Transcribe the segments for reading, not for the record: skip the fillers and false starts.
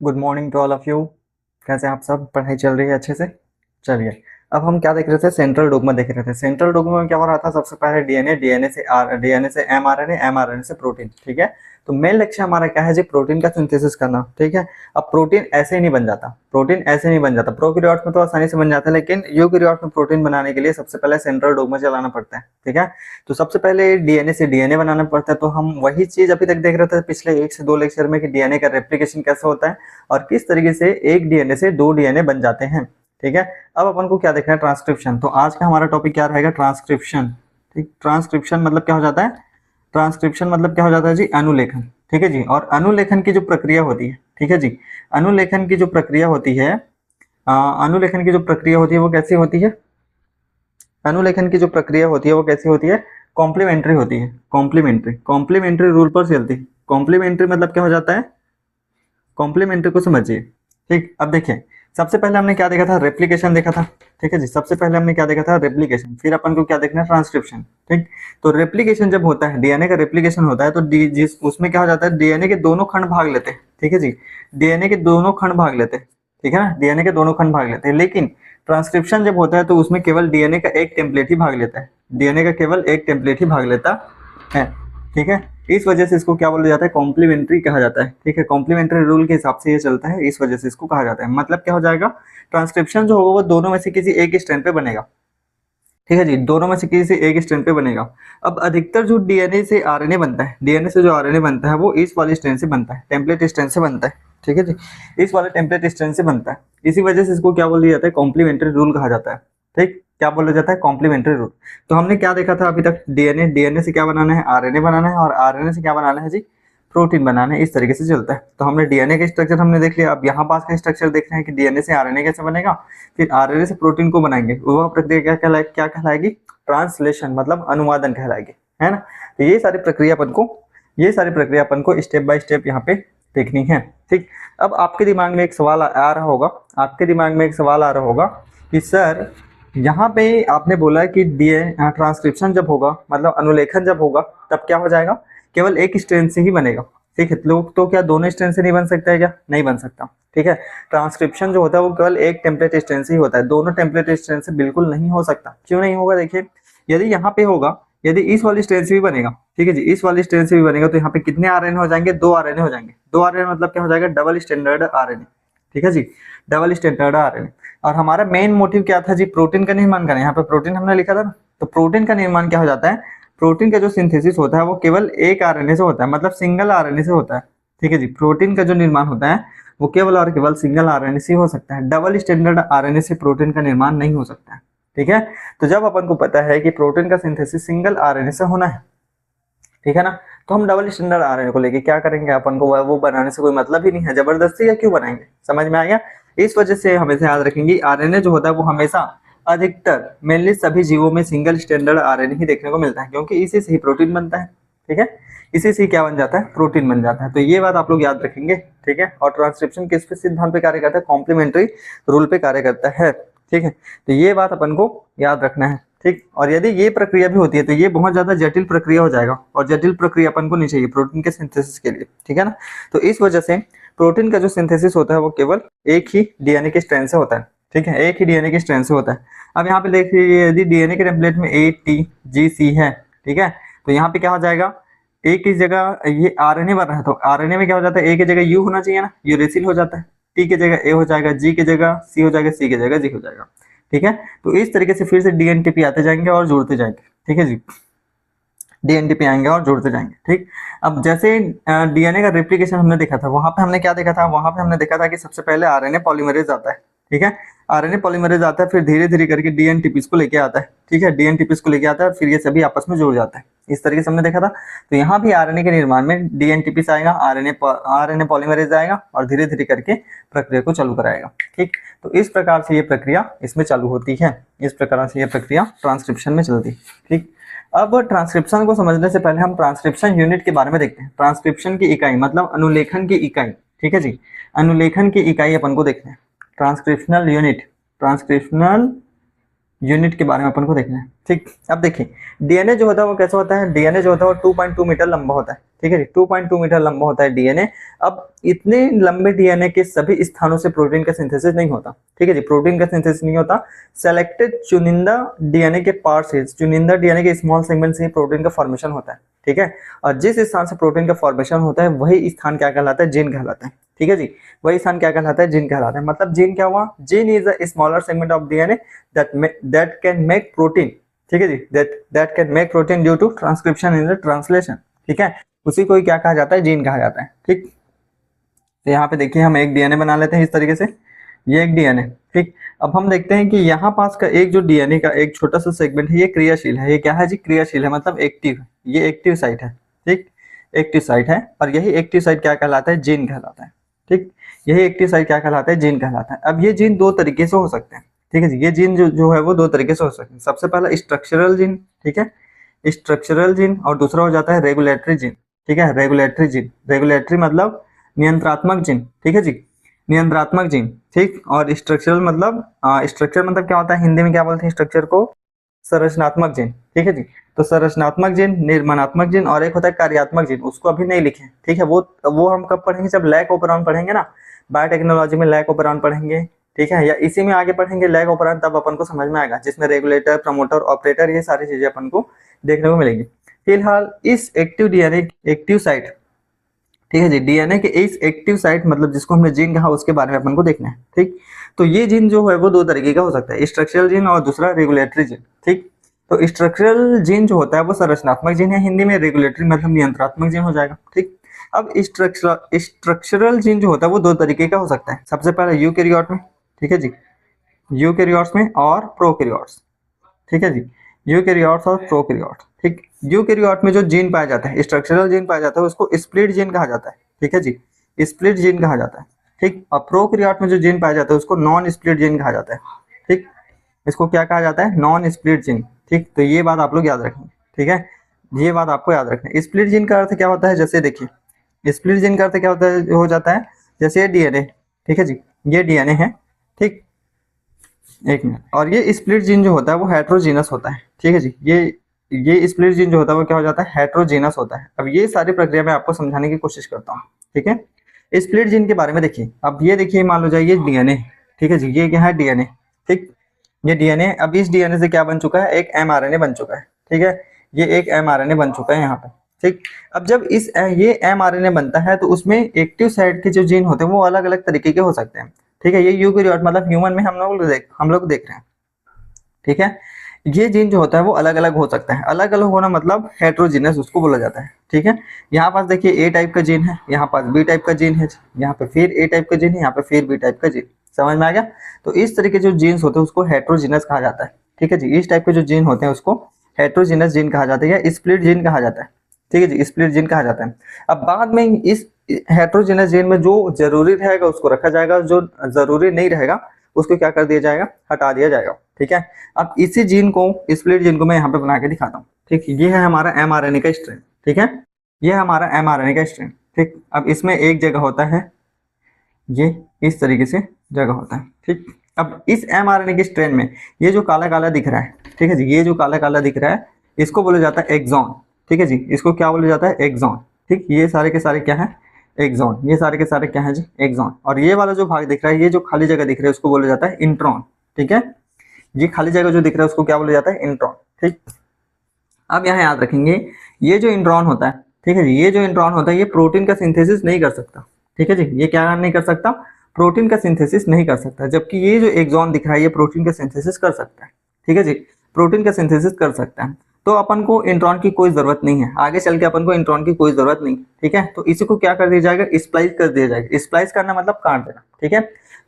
Good morning to all of you. कैसे हैं आप सब? पढ़ाई चल रही है अच्छे से? चलिए, अब हम क्या देख रहे थे? सेंट्रल डोगमा देख रहे थे। सेंट्रल डोगमा में क्या हो रहा था? सबसे पहले डीएनए, डीएनए से एमआरएनए, एमआरएनए से प्रोटीन। ठीक है, तो मेन लक्ष्य हमारा क्या है जी? प्रोटीन का सिंथेसिस करना। ठीक है, अब प्रोटीन ऐसे ही नहीं बन जाता, प्रोटीन ऐसे नहीं बन जाता। प्रोकैरियोट्स में तो आसानी से बन जाता है, लेकिन यूकैरियोट्स में प्रोटीन बनाने के लिए सबसे पहले सेंट्रल डोगमा चलाना पड़ता है। ठीक है, तो सबसे पहले डीएनए से डीएनए बनाना पड़ता है। तो हम वही चीज अभी तक देख रहे थे पिछले 1 से 2 लेक्चर में कि डीएनए का रेप्लिकेशन कैसे होता है और किस तरीके से एक डीएनए से 2 डीएनए बन जाते हैं। ठीक है, अब अपन को क्या देखना है? ट्रांसक्रिप्शन। तो आज का हमारा टॉपिक क्या रहेगा? ट्रांसक्रिप्शन। ठीक, ट्रांसक्रिप्शन मतलब क्या हो जाता है? ट्रांसक्रिप्शन मतलब क्या हो जाता है जी? अनुलेखन। ठीक है जी, और अनुलेखन की जो प्रक्रिया होती है, ठीक है जी, अनुलेखन की जो प्रक्रिया होती है, अनुलेखन की जो प्रक्रिया होती है वो कैसी होती है? अनुलेखन की जो प्रक्रिया होती है वो कैसी होती है? कॉम्प्लीमेंट्री होती है। कॉम्प्लीमेंट्री, कॉम्प्लीमेंट्री रूल पर चलती है। कॉम्प्लीमेंट्री मतलब क्या हो जाता है? कॉम्प्लीमेंट्री को समझिए। ठीक, अब देखिए, सबसे पहले हमने क्या देखा था? रेप्लिकेशन देखा था। ठीक है जी, सबसे पहले हमने क्या देखा था? रेप्लिकेशन। फिर अपन को क्या देखना है? ट्रांसक्रिप्शन। ठीक, तो रेप्लिकेशन जब होता है, डीएनए का रेप्लिकेशन होता है, तो जिस उसमें क्या हो जाता है? डीएनए के दोनों खंड भाग लेते हैं। ठीक है जी, डीएनए के दोनों खंड भाग लेते हैं। ठीक है ना, डीएनए के दोनों खंड भाग लेते हैं। लेकिन ट्रांसक्रिप्शन जब होता है तो उसमें केवल डीएनए का एक टेम्पलेट ही भाग लेता है। डीएनए का केवल एक टेम्पलेट ही भाग लेता है। ठीक है, इस वजह से इसको क्या बोला जाता है? कॉम्प्लीमेंट्री कहा जाता है। ठीक है, कॉम्प्लीमेंट्री रूल के हिसाब से ये चलता है, इस वजह से इसको कहा जाता है। मतलब क्या हो जाएगा? ट्रांसक्रिप्शन जो होगा वो दोनों में से किसी एक स्ट्रैंड पे बनेगा। ठीक है जी, दोनों में से किसी एक स्ट्रैंड पे बनेगा। अब अधिकतर जो डीएनए से आरएनए बनता है, डीएनए से जो आरएनए बनता है वो इस वाले स्ट्रैंड से बनता है, टेम्पलेट स्ट्रैंड से बनता है। ठीक है जी, इस वाले टेम्पलेट स्ट्रैंड से बनता है। इसी वजह से इसको क्या बोला जाता है? कॉम्प्लीमेंट्री रूल कहा जाता है। ठीक, क्या बोला जाता है? Complementary rule. तो हमने क्या देखा था अभी तक? डीएनए, डीएनए से क्या बनाना है? आरएनए बनाना है, और आरएनए से क्या बनाना है जी? प्रोटीन बनाना है। इस तरीके से चलता है। तो हमने डीएनए का स्ट्रक्चर हमने देख लिया। अब यहाँ पास का स्ट्रक्चर देख रहे हैं कि डीएनए से आरएनए कैसे बनेगा, फिर आरएनए से प्रोटीन को बनाएंगे। वह प्रक्रिया क्या कहलाएगी? ट्रांसलेशन, मतलब अनुवादन कहलाएगी, है ना। तो ये सारी प्रक्रिया अपन को स्टेप बाय स्टेप यहाँ पे देखनी है। ठीक, अब आपके दिमाग में एक सवाल आ रहा होगा, आपके दिमाग में एक सवाल आ रहा होगा कि सर यहाँ पे आपने बोला कि ट्रांसक्रिप्शन जब होगा, मतलब अनुलेखन जब होगा, तब क्या हो जाएगा? केवल एक स्ट्रैंड से ही बनेगा। ठीक है, लोग तो क्या दोनों स्ट्रैंड से नहीं बन सकता है क्या? नहीं बन सकता। ठीक है, ट्रांसक्रिप्शन जो होता है वो केवल एक टेम्पलेट स्ट्रैंड से ही होता है, दोनों टेम्पलेट स्ट्रैंड से बिल्कुल नहीं हो सकता। क्यों नहीं होगा? देखिए, यदि यहाँ पे होगा, यदि इस वाली स्ट्रैंड से भी बनेगा, ठीक है जी, इस वाली स्ट्रैंड से भी बनेगा, तो यहाँ पे कितने आरएनए हो जाएंगे? 2 आरएनए हो जाएंगे। 2 आरएनए मतलब क्या हो जाएगा? Double standard RNA. ठीक है जी, डबल स्टैंडर्ड आरएनए। और हमारा मेन मोटिव क्या था जी? प्रोटीन का निर्माण करना। यहाँ पे प्रोटीन हमने लिखा था ना, तो प्रोटीन का निर्माण क्या हो जाता है? प्रोटीन का जो सिंथेसिस होता है वो केवल एक आरएनए से होता है, मतलब सिंगल आरएनए से होता है। ठीक है जी, प्रोटीन का जो निर्माण होता है वो केवल और केवल सिंगल आरएनए से हो सकता है। डबल स्टैंडर्ड आरएनए से प्रोटीन का निर्माण नहीं हो सकता है। ठीक है, तो जब अपन को पता है कि प्रोटीन का सिंथेसिस सिंगल आरएनए से होना है, ठीक है ना, तो हम डबल स्टैंडर्ड आरएनए को लेके क्या करेंगे? अपन को वो बनाने से कोई मतलब ही नहीं है, जबरदस्ती या क्यों बनाएंगे? समझ में आ गया? इस वजह से हमेशा याद रखेंगे, आरएनए जो होता है वो हमेशा अधिकतर मेनली सभी जीवों में सिंगल स्टैंडर्ड आरएनए ही देखने को मिलता है, क्योंकि इसी से ही प्रोटीन बनता है। ठीक है, इसी से क्या बन जाता है? प्रोटीन बन जाता है। तो ये बात आप लोग याद रखेंगे। ठीक है, और ट्रांसक्रिप्शन किस पे सिद्धांत पे कार्य करता है? कॉम्प्लीमेंट्री रूल पे कार्य करता है। ठीक है, तो ये बात अपन को याद रखना है। ठीक, और यदि ये प्रक्रिया भी होती है तो ये बहुत ज्यादा जटिल प्रक्रिया हो जाएगा, और जटिल प्रक्रिया अपन को नहीं चाहिए प्रोटीन के सिंथेसिस के लिए। ठीक है ना, तो इस वजह से प्रोटीन का जो सिंथेसिस होता है वो केवल एक ही डीएनए के स्ट्रैंड से होता है। ठीक है, एक ही डीएनए के स्ट्रैंड से होता है। अब यहाँ पे देखिए, यदि डीएनए के टेम्पलेट में ATGC है, ठीक है, तो यहाँ पे क्या हो जाएगा? ए की जगह ये आरएनए बन रहा है, तो आरएनए में क्या हो जाता है? ए की जगह यू होना चाहिए ना, यूरेसिल हो जाता है। टी की जगह ए हो जाएगा, जी की जगह सी हो जाएगा, सी की जगह जी हो जाएगा। ठीक है, तो इस तरीके से फिर से डीएनटीपी आते जाएंगे और जुड़ते जाएंगे। ठीक है जी, डीएनटीपी आएंगे और जुड़ते जाएंगे। ठीक, अब जैसे डीएनए का रेप्लिकेशन हमने देखा था, वहां पे हमने क्या देखा था? वहां पे हमने देखा था कि सबसे पहले आरएनए पॉलीमरेज आता है। ठीक है, आरएनए पॉलीमरेज आता है, फिर धीरे धीरे करके डीएनटीपीज को लेके आता है। ठीक है, डीएनटीपीज को लेके आता है, फिर ये सभी आपस में जुड़ जाता है। इस तरीके से हमने देखा था। तो यहाँ भी आरएनए के निर्माण में डीएनटीपीज आएगा, आरएनए पॉलीमरेज आएगा, और धीरे धीरे करके प्रक्रिया को चालू कराएगा। ठीक, तो इस प्रकार से ये प्रक्रिया इसमें चालू होती है, इस प्रकार से ये प्रक्रिया ट्रांसक्रिप्शन में चलती है। ठीक, अब ट्रांसक्रिप्शन को समझने से पहले हम ट्रांसक्रिप्शन यूनिट के बारे में देखते हैं। ट्रांसक्रिप्शन की इकाई मतलब अनुलेखन की इकाई। ठीक है जी, अनुलेखन की इकाई अपन को देखते हैं। ट्रांसक्रिप्शनल यूनिट, ट्रांसक्रिप्शनल यूनिट के बारे में अपन को देखना है। ठीक, अब देखिए डीएनए जो होता है वो कैसा होता है, डीएनए जो होता है वो 2.2 मीटर लंबा होता है। ठीक है जी, 2.2 मीटर लंबा होता है डीएनए। अब इतने लंबे डीएनए के सभी स्थानों से प्रोटीन का सिंथेसिस नहीं होता। ठीक है जी, प्रोटीन का सिंथेसिस नहीं होता। सेलेक्टेड चुनिंदा डीएनए के पार्ट से, चुनिंदा डीएनए के स्मॉल सेगमेंट से ही प्रोटीन का फॉर्मेशन होता है। ठीक है, और जिस स्थान से प्रोटीन का फॉर्मेशन होता है वही स्थान क्या कहलाता है, जीन कहलाता है। ठीक है जी, वही स्थान क्या कहलाता है, जीन कहलाता है। मतलब जीन क्या हुआ, gene is a smaller segment of DNA that can make protein। ठीक है जी, that can make protein due to transcription in the translation। ठीक है, उसी को क्या कहा जाता है, जीन कहा जाता है। ठीक, तो यहाँ पे देखिए हम एक डीएनए बना लेते हैं इस तरीके से, ये एक डीएनए। ठीक, अब हम देखते हैं कि यहाँ पास का एक जो डीएनए का एक छोटा सा सेगमेंट है ये क्रियाशील है। ये क्या है जी, क्रियाशील है, मतलब एक्टिव है। ये एक्टिव साइट है। ठीक, एक्टिव साइट है, और यही एक्टिव साइट क्या कहलाता है, जीन कहलाता है। ठीक, यही एक्टिव साइट क्या कहलाता है, जीन कहलाता है। अब ये जीन दो तरीके से हो सकते हैं। ठीक है जी, ये जीन जो है वो दो तरीके से हो सकते हैं। सबसे पहला स्ट्रक्चरल जीन। ठीक है, स्ट्रक्चरल जीन, और दूसरा हो जाता है रेगुलेटरी जीन। ठीक है, रेगुलेटरी जीन, रेगुलेटरी मतलब नियंत्रात्मक जीन। ठीक है जी, नियंत्रात्मक जीन। ठीक, और स्ट्रक्चरल मतलब स्ट्रक्चर मतलब क्या होता है, हिंदी में क्या बोलते हैं स्ट्रक्चर को, संरचनात्मक जीन। ठीक है जी, तो संरचनात्मक जीन, निर्माणात्मक जीन, और एक होता है कार्यात्मक जीन, उसको अभी नहीं लिखे। ठीक है, वो हम कब पढ़ेंगे, जब लैक ओपेरॉन पढ़ेंगे ना, बायोटेक्नोलॉजी में लैक ओपेरॉन पढ़ेंगे। ठीक है, या इसी में आगे पढ़ेंगे लैक ओपेरॉन, तब अपन को समझ में आएगा, जिसमें रेगुलेटर, प्रमोटर, ऑपरेटर, ये सारी चीजें अपन को देखने को मिलेगी। फिलहाल इस एक्टिव डीएनए, एक्टिव साइट, ठीक है जी, डीएनए के इस एक्टिव साइट मतलब जिसको हमने जीन कहा, उसके बारे में अपन को देखना है। ठीक, तो ये जीन जो है वो दो तरीके का हो सकता है, स्ट्रक्चरल जीन और दूसरा रेगुलेटरी जीन। ठीक, तो स्ट्रक्चरल जीन जो होता है वो संरचनात्मक जीन है हिंदी में, रेगुलेटरी मतलब नियंत्रणात्मक जीन हो जाएगा। ठीक, अब स्ट्रक्चरल जीन जो होता है वो दो तरीके का हो सकता है। सबसे पहले यूकैरियोट में, ठीक है जी, यूकैरियोट्स में और प्रोकैरियोट्स। ठीक है जी, यूकैरियोट्स और प्रोकैरियोट्स। ठीक, यूकैरियोट में जो जीन पाया जाता है, स्ट्रक्चरल जीन पाया जाता है, उसको स्प्लिट जीन कहा जाता है। ठीक है जी, स्प्लिट जीन कहा जाता है। ठीक, और प्रोकैरियोट में जो जीन पाया जाता है उसको नॉन स्प्लिट जीन कहा जाता है। ठीक, इसको क्या कहा जाता है, नॉन स्प्लिट जीन। ठीक, तो ये बात आप लोग याद रखेंगे। ठीक है, ये बात आपको याद रखना है। स्प्लिट जीन का अर्थ क्या होता है, जैसे देखिए स्प्लिट जीन का अर्थ क्या होता है, हो जाता है जैसे ये डीएनए। ठीक है जी, ये डीएनए है। ठीक, एक मिनट, और ये स्प्लिट जीन जो होता है वो हेट्रोजीनस होता है। ठीक है जी, ये स्प्लिट जीन जो होता है वो क्या हो जाता है, हेट्रोजीनस होता है। अब ये सारी प्रक्रिया मैं आपको समझाने की कोशिश करता हूँ। ठीक है, स्प्लिट जीन के बारे में देखिए। अब ये देखिए, मान लो जाए ये डीएनए। ठीक है जी, ये क्या है, डीएनए। ठीक, ये डीएनए, अब इस डीएनए से क्या बन चुका है, एक एमआरएनए बन चुका है। ठीक है, ये एक एमआरएनए बन चुका है यहाँ पे। ठीक, अब जब ये एमआरएनए बनता है तो उसमें एक्टिव साइट के जो जीन होते हैं वो अलग अलग तरीके के हो सकते हैं। ठीक है, ये यूकैरियोट मतलब ह्यूमन में हम लोग देख रहे हैं। ठीक है, ये जीन जो होता है वो अलग अलग हो सकता है। अलग अलग होना मतलब हेट्रोजीनस उसको बोला जाता है। ठीक है, यहाँ पास देखिए ए टाइप का जीन है, यहाँ पास बी टाइप का जीन है, यहाँ पे फिर ए टाइप का जीन है, यहाँ पे फिर बी टाइप का जीन। समझ में आ गया? तो इस तरह के जो जीन्स होते हैं उसको हेट्रोजीनस कहा जाता है। ठीक है जी, इस टाइप के जो जीन होते हैं उसको हेट्रोजीनस जीन कहा जाता है या स्प्लिट जीन कहा जाता है। ठीक है जी, स्प्लिट जीन कहा जाता है। अब बाद में इस हेट्रोजीनस जीन में जो जरूरी रहेगा उसको रखा जाएगा, जो जरूरी नहीं रहेगा उसको क्या कर दिया जाएगा, हटा दिया जाएगा। ठीक है, अब इसी जीन को, स्प्लिट जीन को मैं यहाँ पे बना के दिखाता हूँ। ठीक, ये है हमारा एमआरएनए का स्ट्रैंड। ठीक है, ये है हमारा एमआरएनए का स्ट्रैंड। ठीक, अब इसमें एक जगह होता है, ये इस तरीके से जगह होता है। ठीक, अब इस एमआरएनए के स्ट्रैंड में ये जो काला काला दिख रहा है, ठीक है जी, ये जो काला काला दिख रहा है इसको बोला जाता है एक्सॉन। ठीक है जी, इसको क्या बोला जाता है, एक्सॉन। ठीक, ये सारे के सारे क्या है, एक्सॉन। ये सारे के सारे क्या है जी, एक्सॉन। और ये वाला जो भाग दिख रहा है, ये जो खाली जगह दिख रहा है उसको बोला जाता है इंट्रॉन। ठीक है, ये खाली जगह जो दिख रहा है उसको क्या बोला जाता है, इंट्रॉन। ठीक, अब यहाँ याद रखेंगे, ये जो इंट्रॉन होता है, ठीक है जी, ये जो इंट्रॉन होता है ये प्रोटीन का सिंथेसिस नहीं कर सकता। ठीक है जी, ये क्या नहीं कर सकता, प्रोटीन का सिंथेसिस नहीं कर सकता। जबकि ये जो एक्सॉन दिख रहा है ये प्रोटीन का सिंथेसिस कर सकता है। ठीक है जी, प्रोटीन का सिंथेसिस कर सकता है। तो अपन को इंट्रॉन की कोई जरूरत नहीं है, आगे चल के अपन को इंट्रॉन की कोई जरूरत नहीं। ठीक है, तो इसी को क्या कर दिया जाएगा, स्प्लाइस कर दिया जाएगा। स्प्लाइस करना मतलब काट देना। ठीक है,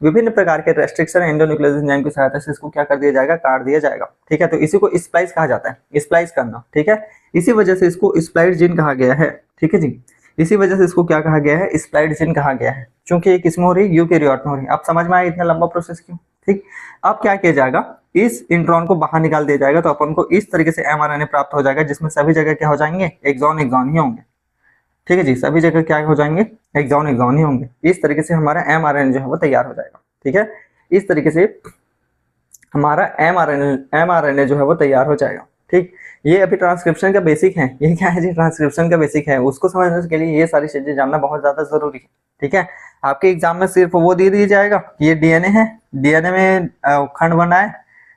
विभिन्न प्रकार के रेस्ट्रिक्शन एंडोन्यूक्लियोटाइड एंजाइम की सहायता से इसको क्या कर दिया जाएगा, काट दिया जाएगा। ठीक है, तो इसी को स्प्लाइस कहा जाता है, स्प्लाइस करना। ठीक है, इसी वजह से इसको स्प्लाइड जीन कहा गया है। ठीक है जी, इसी वजह से इसको क्या कहा गया है, स्प्लाइड जीन कहा गया है, क्योंकि ये किसमें हो रही है, यूकैरियोट में हो रही है। अब समझ में आया इतना लंबा प्रोसेस क्यों? ठीक, अब क्या किया जाएगा, इस इंट्रॉन को बाहर निकाल दिया जाएगा, तो अपन को इस तरीके से एमआरएनए प्राप्त हो जाएगा, जिसमें सभी जगह क्या हो जाएंगे, एक्सॉन एक्सॉन ही होंगे। ठीक है जी, सभी जगह क्या हो जाएंगे, एक्सॉन एक्सॉन ही होंगे। इस तरीके से हमारा एमआरएनए जो है वो तैयार हो जाएगा। ठीक है, इस तरीके से हमारा mRNA जो है वो तैयार हो जाएगा। ठीक, ये अभी ट्रांसक्रिप्शन का बेसिक है। ये क्या है जी, ट्रांसक्रिप्शन का बेसिक है। उसको समझने के लिए ये सारी चीजें जानना बहुत ज्यादा जरूरी है। ठीक है, आपके एग्जाम में सिर्फ वो दे दिया जाएगा कि ये डीएनए है, डीएनए में खंड बना है,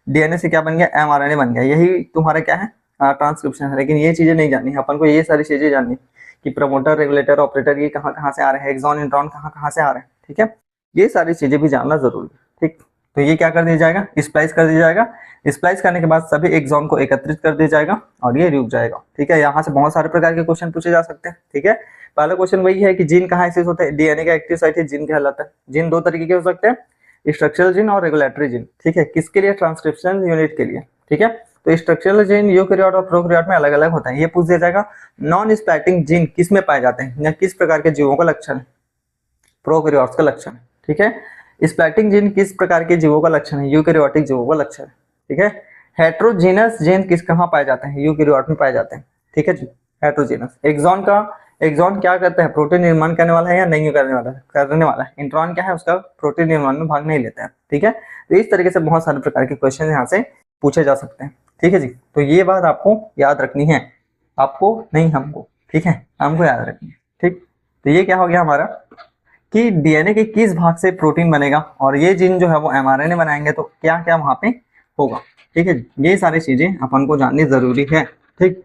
डीएनए से क्या बन गया, mRNA बन गया, यही तुम्हारा क्या है, ट्रांसक्रिप्शन है। लेकिन ये चीजें नहीं जाननी है अपन को, ये सारी चीजें जाननी है कि प्रमोटर, रेगुलेटर, ऑपरेटर ये कहाँ कहाँ से आ रहे हैं, एक्सॉन इंट्रॉन कहाँ कहाँ से आ रहे हैं। ठीक है, ये सारी चीजें भी जानना जरूरी है। ठीक, तो ये क्या कर दिया जाएगा, स्प्लाइस कर दिया जाएगा। स्प्लाइस करने के बाद सभी एक्सॉन को एकत्रित कर दिया जाएगा और ये रुक जाएगा। ठीक है, यहाँ से बहुत सारे प्रकार के क्वेश्चन पूछे जा सकते हैं। ठीक है, पहला क्वेश्चन वही है कि जीन कहाँ एक्सेस होता है, डीएनए का एक्टिव साइट है जीन कहलाता है। जीन दो तरीके के हो सकते हैं, स्ट्रक्चरल जीन और रेगुलेटरी जीन। ठीक है, किसके लिए, ट्रांसक्रिप्शन यूनिट के लिए। ठीक है, तो स्ट्रक्चरल जीन यूकैरियोट और प्रोकैरियोट में अलग अलग होता है। ये पूछ दिया जाएगा नॉन स्प्लाइटिंग जीन किस में पाए जाते हैं या किस प्रकार के जीवों का लक्षण है, प्रोकैरियोट्स का लक्षण है। ठीक है, स्प्लाइटिंग जीन किस प्रकार के जीवों का लक्षण है, यूकैरियोटिक जीवों का लक्षण है। ठीक है, हेट्रोजीनस जीन किस कहाँ पाए जाते हैं, यूकैरियोट में पाए जाते हैं। ठीक है जी, हेट्रोजीनस। एक्सॉन क्या करता है, प्रोटीन निर्माण करने वाला है या नहीं करने वाला है। इंट्रॉन क्या है, उसका प्रोटीन निर्माण में भाग नहीं लेता है। ठीक है, तो इस तरीके से बहुत सारे प्रकार के क्वेश्चन यहाँ से पूछे जा सकते हैं। ठीक है जी, तो ये बात आपको याद रखनी है, आपको नहीं हमको। ठीक है, हमको याद रखनी है। ठीक, तो ये क्या हो गया हमारा कि डीएनए के किस भाग से प्रोटीन बनेगा और ये जीन जो है वो mRNA बनाएंगे तो क्या क्या वहां पे होगा। ठीक है, ये सारी चीजें अपन को जाननी जरूरी है। ठीक,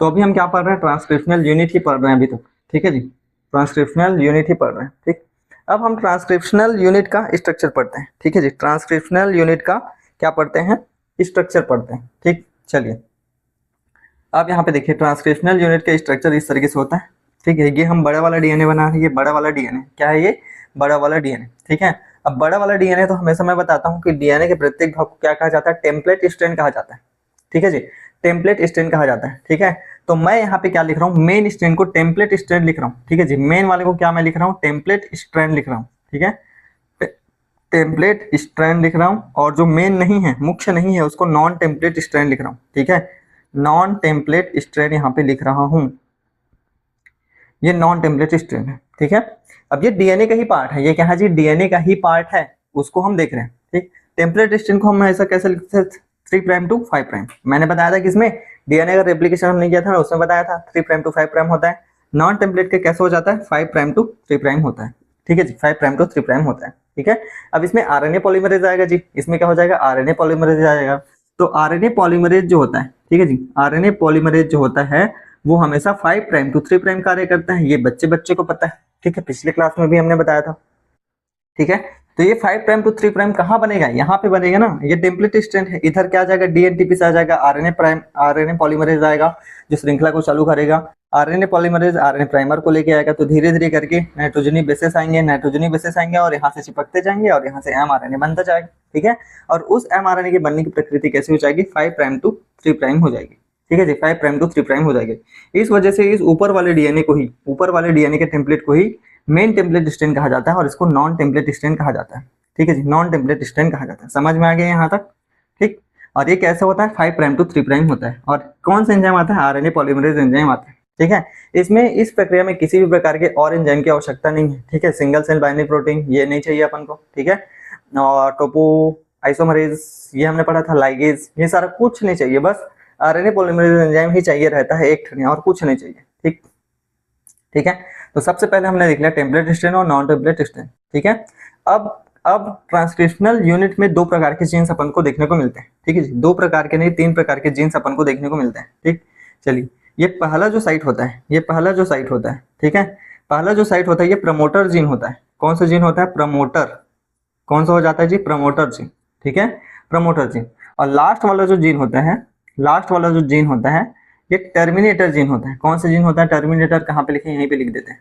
तो अभी हम क्या पढ़ रहे हैं, ट्रांसक्रिप्शनल यूनिट ही पढ़ रहे हैं अभी तो। ठीक है जी, ट्रांसक्रिप्शनल यूनिट ही पढ़ रहे हैं। ठीक, अब हम ट्रांसक्रिप्शनल यूनिट का स्ट्रक्चर पढ़ते हैं। ठीक है जी, ट्रांसक्रिप्शनल यूनिट का क्या पढ़ते हैं, स्ट्रक्चर पढ़ते हैं। ठीक, चलिए अब यहाँ पे देखिए ट्रांसक्रिप्शनल यूनिट का स्ट्रक्चर इस तरीके से होता है। ठीक है, ये हम बड़ा वाला डीएनए बना रहे हैं, ये बड़ा वाला डीएनए क्या है, ये बड़ा वाला डीएनए। ठीक है, अब बड़ा वाला डीएनए तो हमेशा मैं बताता हूँ कि डीएनए के प्रत्येक भाग को क्या कहा जाता है, टेम्पलेट स्ट्रैंड कहा जाता है। ठीक है जी, टेम्पलेट स्ट्रैंड कहा जाता है। ठीक है, तो मैं यहाँ पे क्या लिख रहा हूँ, मेन स्ट्रैंड को टेम्पलेट स्ट्रैंड लिख रहा हूँ। ठीक है जी, मेन वाले को क्या मैं लिख रहा हूँ, टेम्पलेट स्ट्रैंड लिख रहा हूँ। ठीक है, टेम्पलेट स्ट्रैंड लिख रहा हूँ, और जो मेन नहीं है, मुख्य नहीं है, उसको नॉन टेम्पलेट स्ट्रैंड लिख रहा हूँ। ठीक है, नॉन टेम्पलेट स्ट्रैंड यहाँ पे लिख रहा हूँ, ये नॉन टेम्पलेट स्ट्रैंड है। ठीक है, अब ये डीएनए का ही पार्ट है, ये क्या है जी, डीएनए का ही पार्ट है, उसको हम देख रहे हैं। ठीक, टेम्पलेट स्ट्रैंड को हम ऐसा कैसे लिखते हैं, 3 प्राइम टू 5 प्राइम। मैंने बताया था कि इसमें डीएनए का रेप्लिकेशन हमने किया था ना, उसमें बताया था 3 प्राइम टू 5 प्राइम होता है। नॉन टेम्पलेट के कैसे हो जाता है, 5 प्राइम टू 3 प्राइम होता है। ठीक है जी, 5 प्राइम टू 3 प्राइम होता है। ठीक है, अब इसमें आरएनए पॉलीमरेज आएगा जी, इसमें क्या हो जाएगा, आरएनए पॉलीमरेज आएगा। तो आरएनए पॉलीमरेज जो होता है, ठीक है जी, आरएनए पॉलीमरेज जो होता है वो हमेशा 5 प्राइम टू 3 प्राइम कार्य करता है। ये बच्चे को पता है। ठीक है, पिछले क्लास में भी हमने बताया था। ठीक है, तो ये 5 प्राइम टू 3 प्राइम कहाँ बनेगा, यहाँ पे बनेगा ना, ये टेम्पलेट स्ट्रैंड है। इधर क्या आ जाएगा, डीएनटीपी से आ जाएगा, आरएनए पॉलीमरेज आएगा जो श्रृंखला को चालू करेगा। आरएनए पॉलीमरेज आरएनए प्राइमर को लेके आएगा, तो धीरे धीरे करके नाइट्रोजनी बेसेस आएंगे और यहाँ से चिपकते जाएंगे और यहाँ से एमआरएनए बनता जाएगा। ठीक है, और उस एमआरएनए के बनने की प्रकृति कैसे हो जाएगी, 5 प्राइम टू 3 प्राइम हो जाएगी। ठीक है जी, 5 प्राइम टू 3 प्राइम हो जाएगी। इस वजह से इस ऊपर वाले डीएनए के टेम्पलेट को ही मेन टेम्पलेट स्ट्रैंड कहा जाता है और इसको नॉन टेम्पलेट स्ट्रैंड कहा जाता है। ठीक है जी, नॉन टेम्पलेट स्ट्रैंड कहा जाता है। समझ में आ गया यहाँ तक। ठीक, और ये कैसे होता है, 5 प्राइम टू 3 प्राइम होता है। और कौन सा एंजाइम आता है, आरएनए पॉलीमरेज एंजाइम आता है। ठीक है, इसमें इस प्रक्रिया में किसी भी प्रकार के और एंजाइम की आवश्यकता नहीं है। ठीक है, सिंगल सेल बाइंडिंग प्रोटीन ये नहीं चाहिए अपन को। ठीक है, और टोपो आइसोमरेज ये हमने पढ़ा था, लाइगेज, ये सारा कुछ नहीं चाहिए, बस आरएनए पॉलीमरेज एंजाइम ही चाहिए रहता है एक, और कुछ नहीं चाहिए। ठीक, ठीक है, तो सबसे पहले हमने देख लिया टेम्पलेट स्ट्रैंड और नॉन टेम्पलेट स्ट्रैंड। ठीक है, अब ट्रांसक्रिप्शनल यूनिट में 2 प्रकार के जीन्स अपन को देखने को मिलते हैं। ठीक है जी, 2 प्रकार के नहीं 3 प्रकार के जीन्स अपन को देखने को मिलते हैं। ठीक, चलिए ये पहला जो साइट होता है, ठीक है, पहला जो साइट होता है ये प्रमोटर जीन होता है। कौन सा जीन होता है, प्रमोटर। कौन सा हो जाता है जी, प्रमोटर जीन। ठीक है, प्रमोटर जीन। और लास्ट वाला जो जीन होता है ये टर्मिनेटर जीन होता है। कौन सा जीन होता है, टर्मिनेटर। कहाँ पे लिखे, यहीं पे लिख देते हैं।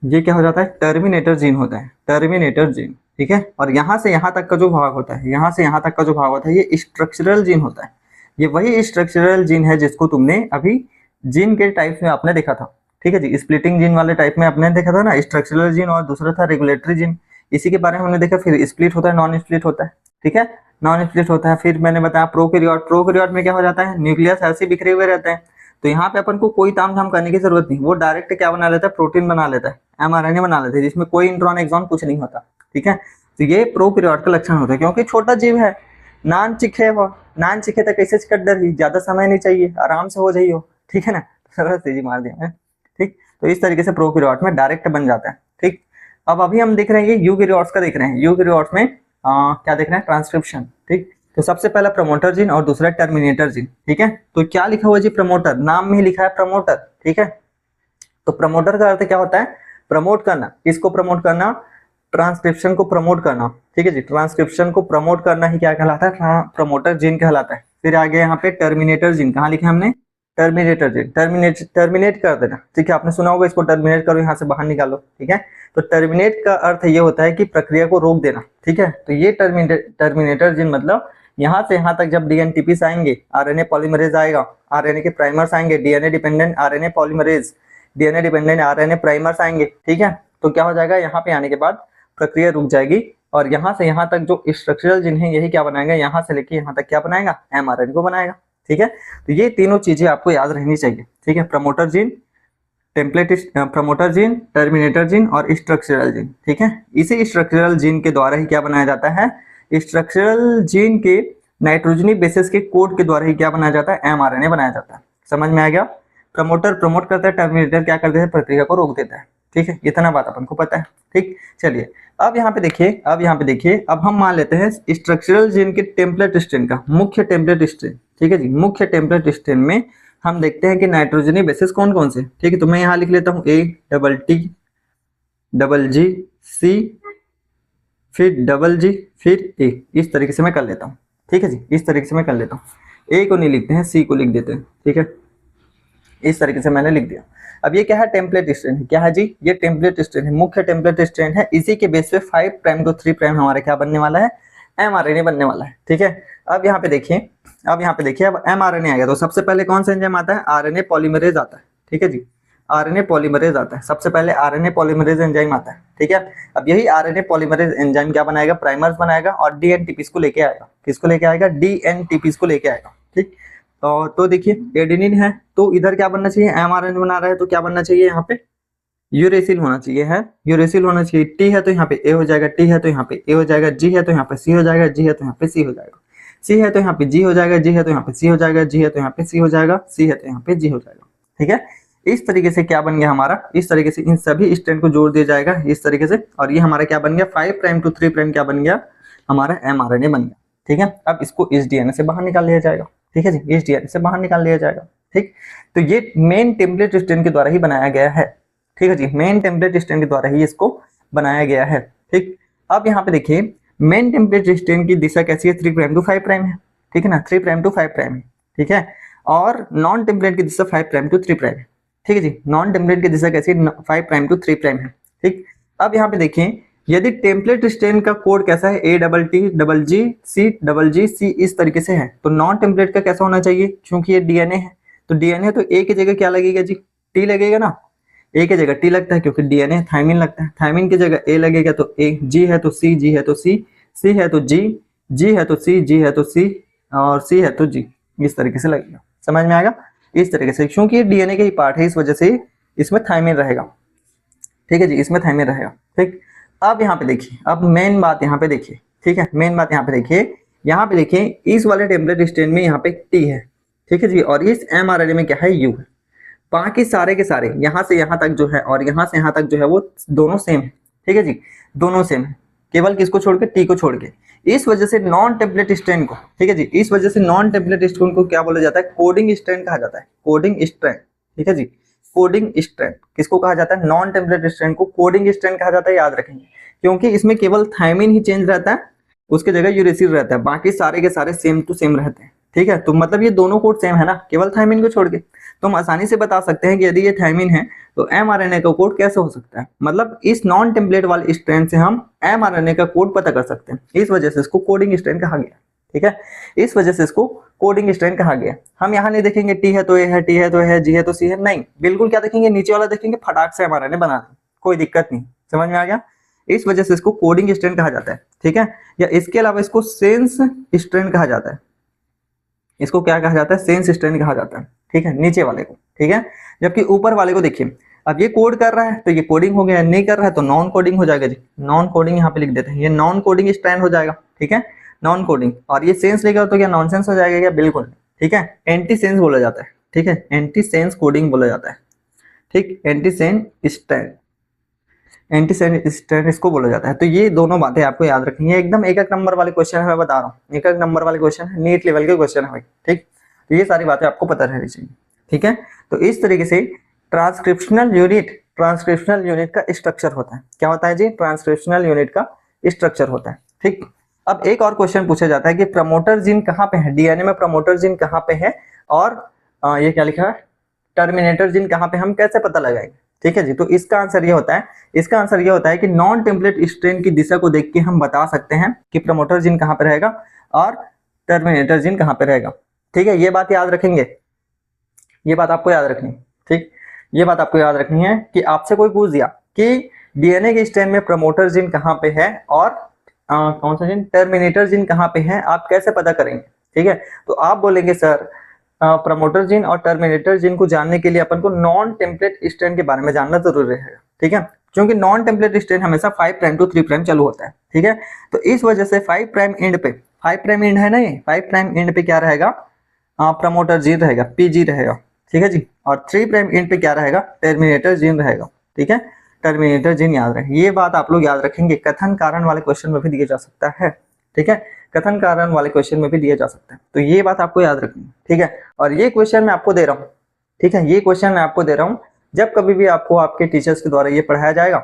ये क्या हो जाता है, टर्मिनेटर जीन होता है, टर्मिनेटर जीन। ठीक है, और यहाँ से यहाँ तक का जो भाग होता है, ये स्ट्रक्चरल जीन होता है। ये वही स्ट्रक्चरल जीन है जिसको तुमने अभी जीन के टाइप में आपने देखा था। ठीक है जी, स्प्लिटिंग जीन वाले टाइप में आपने देखा था ना, स्ट्रक्चरल जीन, और दूसरा था रेगुलेटरी जीन। इसी के बारे में हमने देखा। फिर स्प्लिट होता है, नॉन स्प्लिट होता है। ठीक है, नॉन स्प्लिट होता है। फिर मैंने बताया प्रोकैरियोट में क्या हो जाता है, न्यूक्लियस ऐसे बिखरे हुए रहते हैं। तो यहाँ पे अपन को कोई ताम झाम करने की जरूरत नहीं, वो डायरेक्ट क्या बना लेता है, प्रोटीन बना लेता है, एमआरएनए बना लेते हैं, जिसमें कोई इंट्रॉन एक्सॉन कुछ नहीं होता। ठीक है, तो ये प्रोकैरियोट का लक्षण होता है, क्योंकि छोटा जीव है, नान चिखे वो, नान चिखे तो कैसे कर डर ही, ज्यादा समय नहीं चाहिए, आराम से हो जाइए, ठीक है ना, थोड़ा तेजी मार दिया है, ठीक। तो इस तरीके से प्रोकैरियोट में डायरेक्ट बन जाता है, ठीक। अब अभी हम देख रहे हैं यूकैरियोट्स का देख रहे हैं, यूकैरियोट्स में क्या देख रहे हैं, ट्रांसक्रिप्शन, ठीक। तो सबसे पहला प्रमोटर जीन और दूसरा टर्मिनेटर जीन, ठीक है। तो क्या लिखा हुआ जी, प्रमोटर, नाम में ही लिखा है प्रमोटर, ठीक है। तो प्रमोटर का अर्थ क्या होता है, प्रमोट करना, किसको प्रमोट करना, ट्रांसक्रिप्शन को प्रमोट करना, ठीक है जी, ट्रांसक्रिप्शन को प्रमोट करना ही क्या कहलाता है, प्रमोटर जीन कहलाता है। फिर आगे यहाँ पे टर्मिनेटर जीन, कहाँ लिखे हमने, टर्मिनेटर जीन, टर्मिनेट कर देना, ठीक है, आपने सुना होगा इसको, टर्मिनेट करो, यहाँ से बाहर निकालो, ठीक है। तो टर्मिनेट का अर्थ ये होता है कि प्रक्रिया को रोक देना, ठीक है। तो ये टर्मिनेटर जीन मतलब यहाँ से यहाँ तक जब डीएनटीपीस आएंगे, आरएनए पॉलीमरेज आएगा, आरएनए के प्राइमर्स आएंगे, DNA dependent RNA polymerase, DNA dependent RNA primers आएंगे, ठीक है। तो क्या हो जाएगा, यहाँ पे आने के बाद प्रक्रिया रुक जाएगी, और यहाँ से यहाँ तक जो स्ट्रक्चरल जीन है यही क्या बनाएगा, यहाँ से लेके यहाँ तक क्या बनाएगा, एमआरएनए को बनाएगा, ठीक है। तो ये तीनों चीजें आपको याद रहनी चाहिए, ठीक है, promoter gene, template, promoter gene, terminator gene और स्ट्रक्चरल जीन, ठीक है। इसी स्ट्रक्चरल जीन के द्वारा ही क्या बनाया जाता है, स्ट्रक्चरल जीन के नाइट्रोजनी बेसिस के कोड के द्वारा ही क्या बनाया जाता है, एमआरएनए बनाया जाता है। समझ में आ गया, प्रमोटर प्रमोट करता है, टर्मिनेटर क्या कर देता है, प्रक्रिया को रोक देता है, ठीक है, इतना बात अपन को पता है, ठीक। चलिए अब यहाँ पे देखिए, अब हम मान लेते हैं स्ट्रक्चरल जीन के टेम्पलेट स्ट्रेन का, मुख्य टेम्पलेट स्ट्रेन, ठीक है जी, मुख्य टेम्पलेट स्ट्रेन में हम देखते हैं कि नाइट्रोजनी बेसिस कौन कौन से, ठीक है। तो मैं यहाँ लिख लेता हूँ A double T double G C फिर डबल G फिर A, इस तरीके से मैं कर लेता हूँ, ठीक है जी, इस तरीके से मैं कर लेता हूँ। A को नहीं लिखते हैं, C को लिख देते हैं, ठीक है, इस तरीके से मैंने लिख दिया। अब ये क्या है, टेम्पलेट स्ट्रेन है, क्या है जी, ये टेम्पलेट स्ट्रेन है, मुख्य टेम्पलेट स्ट्रेन है, इसी के बेस पे 5 प्राइम टू 3 प्राइम हमारा क्या बनने वाला है, एमआरएनए बनने वाला है, ठीक है। अब यहाँ पे देखिए, अब एमआरएनए आ गया, तो सबसे पहले कौन सा एंजाइम आता है, आरएनए पॉलीमरेज आता है, ठीक है जी, आरएनए पॉलीमरेज आता है, सबसे पहले आरएनए पॉलीमरेज एंजाइम आता है, ठीक है। अब यही आरएनए पॉलीमरेज एंजाइम क्या बनाएगा, प्राइमर्स बनाएगा और डीएनटीपीस को लेके आएगा, किसको लेके आएगा, डीएनटीपीस को लेके आएगा, ठीक। तो देखिए एडेनिन है, तो इधर क्या बनना चाहिए, एमआरएनए बना रहा है, तो क्या बनना चाहिए, यहाँ पे यूरेसिल होना चाहिए, है यूरेसिल होना चाहिए, टी है तो यहाँ पे ए हो जाएगा, टी है तो यहाँ पे ए हो जाएगा, जी है तो यहाँ पे सी हो जाएगा, जी है तो यहाँ पे सी हो जाएगा, सी है तो यहाँ पे जी हो जाएगा, जी है तो यहाँ पे सी हो जाएगा, जी है तो यहाँ पे सी हो जाएगा, सी है तो यहाँ पे जी हो जाएगा, ठीक है। इस तरीके से क्या बन गया हमारा, इस तरीके से इन सभी स्ट्रैंड को जोड़ दिया जाएगा इस तरीके से, और ये हमारा क्या बन गया, 5 प्राइम टू 3 प्राइम क्या बन गया, हमारा एमआरएनए बन गया, ठीक है। अब इसको इस डीएनए से बाहर निकाल लिया जाएगा, ठीक है जी, इस डीएनए से बाहर निकाल लिया जाएगा, ठीक। तो ये मेन टेम्पलेट स्ट्रेन के द्वारा ही बनाया गया है, ठीक है जी, मेन टेम्पलेट स्ट्रेन के द्वारा ही इसको बनाया गया है, ठीक। अब यहाँ पे देखिए मेन टेम्पलेट स्ट्रेन की दिशा कैसी है, 3 प्राइम टू 5 प्राइम है, ठीक है ना, 3 प्राइम टू 5 प्राइम है, ठीक है। और नॉन टेम्पलेट की दिशा 5 प्राइम टू 3 प्राइम है, ठीक है जी, नॉन टेम्पलेट की दिशा कैसी है, 5 प्राइम टू 3 प्राइम है, ठीक। अब यहाँ पे देखिए यदि टेम्पलेट स्ट्रेन का कोड कैसा है, A double T double G C double G C इस तरीके से है, तो नॉन टेम्पलेट का कैसा होना चाहिए, क्योंकि ये डीएनए है, तो डीएनए तो A की जगह क्या लगेगा जी, T लगेगा ना, A की जगह T लगता है क्योंकि डीएनए थायमिन लगता है, थायमिन की जगह A लगेगा तो A, G है तो C, G है तो C, C है तो G, G है तो C, G है तो C और C है तो G, इस तरीके से लगेगा, समझ में आएगा, इस तरीके से, क्योंकि ये डीएनए का ही पार्ट है, इस वजह से इसमें थायमिन रहेगा, ठीक है जी, इसमें थायमिन रहेगा, ठीक। अब यहाँ पे देखिए, अब मेन बात यहाँ पे देखिए, ठीक है, मेन बात यहाँ पे देखिए, इस वाले टेम्पलेट स्ट्रेन में यहाँ पे T है, ठीक है जी, और इस एमआरएनए में क्या है, U है, बाकी सारे के सारे यहाँ से यहाँ तक जो है और यहाँ से यहाँ तक जो है वो दोनों सेम है, ठीक है जी, दोनों सेम है, केवल किसको छोड़ के, टी को छोड़ के। इस वजह से नॉन टेम्पलेट स्ट्रेन को, ठीक है जी, इस वजह से नॉन टेम्पलेट स्ट्रेन को क्या बोला जाता है, कोडिंग स्ट्रेन कहा जाता है, कोडिंग स्ट्रेन, ठीक है जी, कोडिंग स्ट्रेन किसको कहा जाता है, नॉन टेम्पलेट स्ट्रेन को कोडिंग स्ट्रेन कहा जाता है, याद रखेंगे, क्योंकि इसमें केवल थायमिन ही चेंज रहता है, उसके जगह यूरेसिल रहता है, बाकी सारे के सारे सेम टू सेम रहते हैं, ठीक है। तो मतलब ये दोनों कोड सेम है ना, केवल थायमिन को छोड़ के, तो हम आसानी से बता सकते हैं कि यदि ये थायमिन है तो एमआरएनए का कोड कैसे हो सकता है, मतलब इस नॉन टेम्पलेट वाले स्ट्रेन से हम एमआरएनए का कोड पता कर सकते हैं, इस वजह से इसको कोडिंग स्ट्रेन कहा गया, ठीक है, इस वजह से इसको कोडिंग स्ट्रेन कहा गया। हम यहाँ नहीं देखेंगे टी है तो ए है, टी है तो है, जी है तो सी है, नहीं, बिल्कुल क्या देखेंगे, नीचे वाला देखेंगे, फटाक से एमआरएनए बना दें, कोई दिक्कत नहीं, समझ में आ गया, इस वजह से इसको कोडिंग स्ट्रेन कहा जाता है, ठीक है। या इसके अलावा इसको सेंस स्ट्रेन कहा जाता है, इसको क्या कहा जाता है, सेंस स्ट्रेन कहा जाता है, ठीक है, नीचे वाले को, ठीक है। जबकि ऊपर वाले को देखिए, अब ये कोड कर रहा है तो ये कोडिंग हो गया, नहीं कर रहा है तो नॉन कोडिंग हो जाएगा जी। नॉन कोडिंग यहाँ पे लिख देते हैं, ये नॉन कोडिंग स्ट्रैंड हो जाएगा, ठीक है, नॉन कोडिंग। और ये सेंस लेगा तो क्या नॉनसेंस हो जाएगा क्या? बिल्कुल, ठीक है, एंटी सेंस बोला जाता है, ठीक है, एंटी सेंस कोडिंग बोला जाता है, ठीक, anti sense strand, anti sense strand इसको बोला जाता है। तो ये दोनों बातें आपको याद रखनी है, एकदम एक एक नंबर वाले क्वेश्चन है, मैं बता रहा हूँ, एक एक नंबर वाले क्वेश्चन है, नीट लेवल के क्वेश्चन है भाई, ठीक। तो ये सारी बातें आपको पता रहनी चाहिए, ठीक है। तो इस तरीके से ट्रांसक्रिप्शनल यूनिट का स्ट्रक्चर होता है। क्या होता है जी? ट्रांसक्रिप्शनल यूनिट का स्ट्रक्चर होता है, ठीक। अब एक और क्वेश्चन पूछा जाता है कि प्रमोटर जीन कहाँ पे है, डीएनए में प्रमोटर जीन कहाँ पे है, और ये क्या लिखा है, टर्मिनेटर जीन कहाँ पे, हम कैसे पता लगाएंगे, ठीक है जी। तो इसका आंसर ये होता है, इसका आंसर ये होता है कि नॉन टेम्पलेट स्ट्रेन की दिशा को देख के हम बता सकते हैं कि प्रमोटर जीन कहाँ पे रहेगा और टर्मिनेटर जीन कहाँ पे रहेगा, ठीक है। ये बात याद रखेंगे, ये बात आपको याद रखनी है, ठीक। ये बात आपको याद रखनी है कि आपसे कोई पूछ दिया कि डीएनए के स्ट्रैंड में प्रमोटर जीन कहाँ पे है और कौन सा जीन, टर्मिनेटर जीन कहाँ पे है, आप कैसे पता करेंगे, ठीक है। तो आप बोलेंगे सर प्रमोटर जीन और टर्मिनेटर जीन को जानने के लिए अपन को नॉन टेम्पलेट स्ट्रैंड के बारे में जानना जरूरी है, ठीक है, क्योंकि नॉन टेम्पलेट स्ट्रैंड हमेशा 5 प्राइम टू 3 प्राइम चालू होता है, ठीक है। तो इस वजह से 5 प्राइम एंड पे, 5 प्राइम एंड है ना ये, 5 प्राइम एंड पे क्या रहेगा, प्रमोटर जीन रहेगा, पीजी रहेगा, ठीक है जी। और 3 प्राइम एंड पे क्या रहेगा, टर्मिनेटर जीन रहेगा, ठीक है, टर्मिनेटर जीन याद रहे। ये बात आप लोग याद रखेंगे, कथन कारण वाले क्वेश्चन में भी दिया जा सकता है, ठीक है, कथन कारण वाले क्वेश्चन में भी दिया जा सकता है। तो ये बात आपको याद रखनी है, ठीक है। और ये क्वेश्चन मैं आपको दे रहा हूँ, ठीक है, ये क्वेश्चन मैं आपको दे रहा हूँ जब कभी भी आपको आपके टीचर्स के द्वारा ये पढ़ाया जाएगा,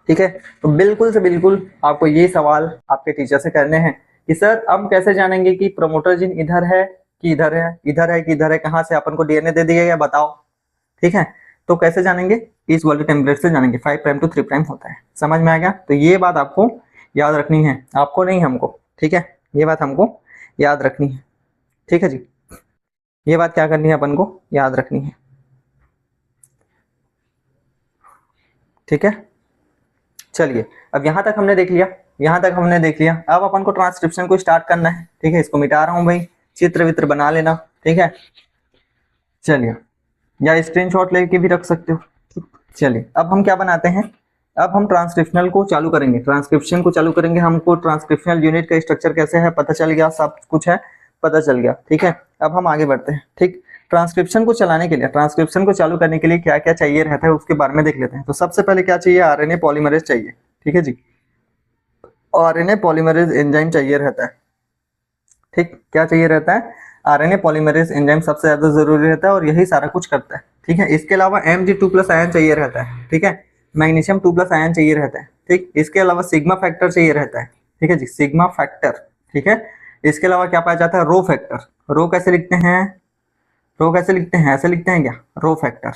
ठीक है, तो बिल्कुल से बिल्कुल आपको ये सवाल आपके टीचर से करने हैं कि सर हम कैसे जानेंगे कि प्रमोटर जीन इधर है कि इधर है, इधर है कि इधर है, कहाँ से अपन को डीएनए दे दिया गया बताओ, ठीक है। तो कैसे जानेंगे, इस वाले टेम्पलेट से जानेंगे, 5 प्राइम टू 3 प्राइम होता है, समझ में आ गया। तो ये बात आपको याद रखनी है, आपको नहीं हमको, ठीक है, ये बात हमको याद रखनी है, ठीक है जी। ये बात क्या करनी है, अपन को याद रखनी है, ठीक है। चलिए अब यहाँ तक हमने देख लिया, यहाँ तक हमने देख लिया। अब अपन को ट्रांसक्रिप्शन को स्टार्ट करना है, ठीक है। इसको मिटा रहा हूँ भाई, चित्र वित्र बना लेना, ठीक है। चलिए, या स्क्रीनशॉट लेके भी रख सकते हो। चलिए अब हम क्या बनाते हैं, अब हम ट्रांसक्रिप्शनल को चालू करेंगे, ट्रांसक्रिप्शन को चालू करेंगे। हमको ट्रांसक्रिप्शनल यूनिट का स्ट्रक्चर कैसे है पता चल गया, सब कुछ है पता चल गया, ठीक है। अब हम आगे बढ़ते हैं, ठीक। ट्रांसक्रिप्शन को चलाने के लिए, ट्रांसक्रिप्शन को चालू करने के लिए क्या क्या चाहिए रहता है उसके बारे में देख लेते हैं। तो सबसे पहले क्या चाहिए, आरएनए पॉलीमरेज चाहिए, ठीक है जी, आरएनए पॉलीमरेज एंजाइम चाहिए रहता है, ठीक। क्या चाहिए रहता है, आरएनए पॉलीमरेज एंजाइम सबसे ज्यादा जरूरी रहता है और यही सारा कुछ करता है, ठीक है। इसके अलावा Mg2+ आयन चाहिए रहता है, ठीक है, मैग्नीशियम 2+ आयन चाहिए रहता है, ठीक। इसके अलावा सिग्मा फैक्टर चाहिए रहता है, ठीक है जी, सिग्मा फैक्टर, ठीक है। इसके अलावा क्या पाया जाता है, रो फैक्टर। रो कैसे लिखते हैं, रो कैसे लिखते हैं, ऐसे लिखते हैं क्या, rho factor,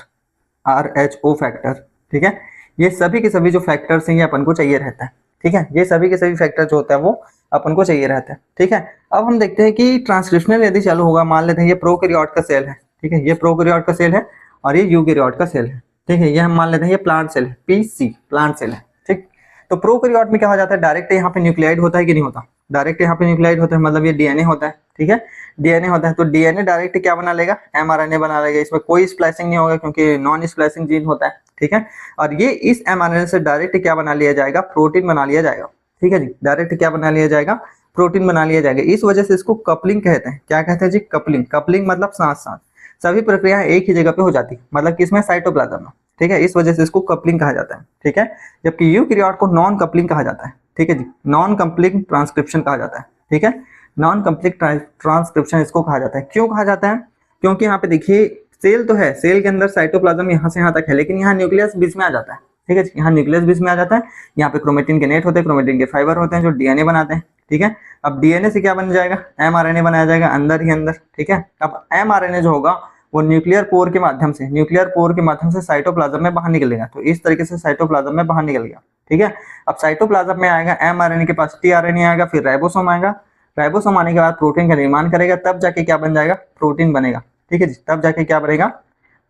RH O factor, ठीक है। ये सभी के सभी जो फैक्टर्स हैं ये अपन को चाहिए रहता है, ठीक है। ये सभी के सभी फैक्टर जो होता है वो अपन को चाहिए रहता है, ठीक है। अब हम देखते हैं कि ट्रांसक्रिप्शनल यदि चालू होगा, मान लेते हैं ये प्रोकैरियोट का सेल है, ठीक है, ये प्रोकैरियोट का सेल है और ये यूकैरियोट का सेल है, ठीक है। ये हम मान लेते हैं ये प्लांट सेल है, PC प्लांट सेल है, ठीक। तो प्रोकैरियोट में क्या हो जाता है, डायरेक्ट यहाँ पे न्यूक्लियाइड होता है कि नहीं होता, डायरेक्ट यहाँ पे न्यूक्लियाइड होता है, मतलब ये डीएनए होता है, ठीक है, डीएनए होता है। तो डीएनए डायरेक्ट क्या बना लेगा, mRNA बना लेगा, इसमें कोई स्प्लाइसिंग नहीं होगा क्योंकि नॉन स्प्लाइसिंग जीन होता है, ठीक है। और ये इस mRNA से डायरेक्ट क्या बना लिया जाएगा, प्रोटीन बना लिया जाएगा, ठीक है जी, डायरेक्ट क्या बना लिया जाएगा, प्रोटीन बना लिया जाएगा। इस वजह से इसको कपलिंग कहते हैं। क्या कहते हैं जी, कपलिंग। कपलिंग मतलब साथ साथ सभी प्रक्रियाएं एक ही जगह पे हो जाती है, मतलब किसमें, साइटोप्लाज्म में, ठीक है। इस वजह से इसको कपलिंग कहा जाता है, ठीक है। जबकि यूकैरियोट को नॉन कपलिंग कहा जाता है, ठीक है जी, नॉन कपलिंग ट्रांसक्रिप्शन कहा जाता है, ठीक है, नॉन कम्प्लीट ट्रांसक्रिप्शन इसको कहा जाता है। क्यों कहा जाता है, क्योंकि यहाँ पे देखिए सेल तो है, सेल के अंदर साइटोप्लाज्म यहाँ से यहाँ तक है, लेकिन यहाँ न्यूक्लियस बीच में आ जाता है, ठीक है, यहाँ न्यूक्लियस बीच में आ जाता है। यहाँ पे क्रोमेटिन के नेट होते हैं, क्रोमेटिन के फाइबर होते हैं जो डीएनए बनाते हैं, ठीक है। अब डीएनए से क्या बन जाएगा, mRNA बनाया जाएगा अंदर ही अंदर, ठीक है। अब mRNA जो होगा वो न्यूक्लियर पोर के माध्यम से, न्यूक्लियर पोर के माध्यम से साइटोप्लाज्म में बाहर निकलेगा। तो इस तरीके से साइटोप्लाज्म में बाहर निकल गया, ठीक है। अब साइटोप्लाज्म में आएगा mRNA के पास tRNA आएगा, फिर राइबोसोम आएगा, राइबोसोम आने के बाद प्रोटीन का निर्माण करेगा, तब जाके क्या बन जाएगा, प्रोटीन बनेगा, ठीक है जी, तब जाके क्या बनेगा,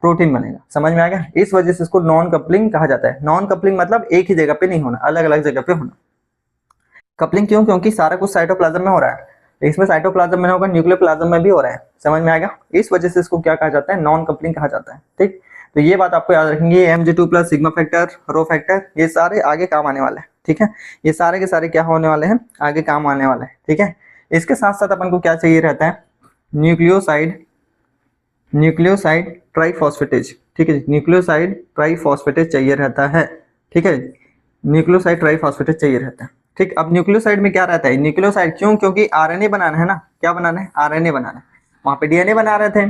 प्रोटीन बनेगा। समझ में आ गया। इस वजह से इसको नॉन कपलिंग कहा जाता है। नॉन कपलिंग मतलब एक ही जगह पे नहीं होना, अलग अलग जगह पे होना। कपलिंग क्यों, क्योंकि सारा कुछ साइटोप्लाज्म में हो रहा है, इसमें साइटोप्लाज्म में होगा, न्यूक्लियर प्लाज्म में भी हो रहा है। समझ में आ गया। इस वजह से इसको क्या कहा जाता है, नॉन कपलिंग कहा जाता है, ठीक। तो ये बात आपको याद रखेंगे, mg2 plus sigma factor, rho factor, ये सारे आगे काम आने वाले हैं, ठीक है। ये सारे के सारे क्या होने वाले हैं, आगे काम आने वाले हैं, ठीक है। इसके साथ साथ अपन को क्या चाहिए रहता है, न्यूक्लियोसाइड, न्यूक्लियोसाइड ट्राइफॉस्फेटेज, ठीक है, न्यूक्लियोसाइड ट्राइफॉस्फेटेज चाहिए रहता है, ठीक है, न्यूक्लियोसाइड ट्राइफॉस्फेटेज चाहिए रहता है, ठीक। अब न्यूक्लियोसाइड में क्या रहता है, न्यूक्लियोसाइड क्यों, क्योंकि आरएनए बनाना है ना, क्या बनाना है, आरएनए बनाना है। वहां पे डीएनए बना रहे थे,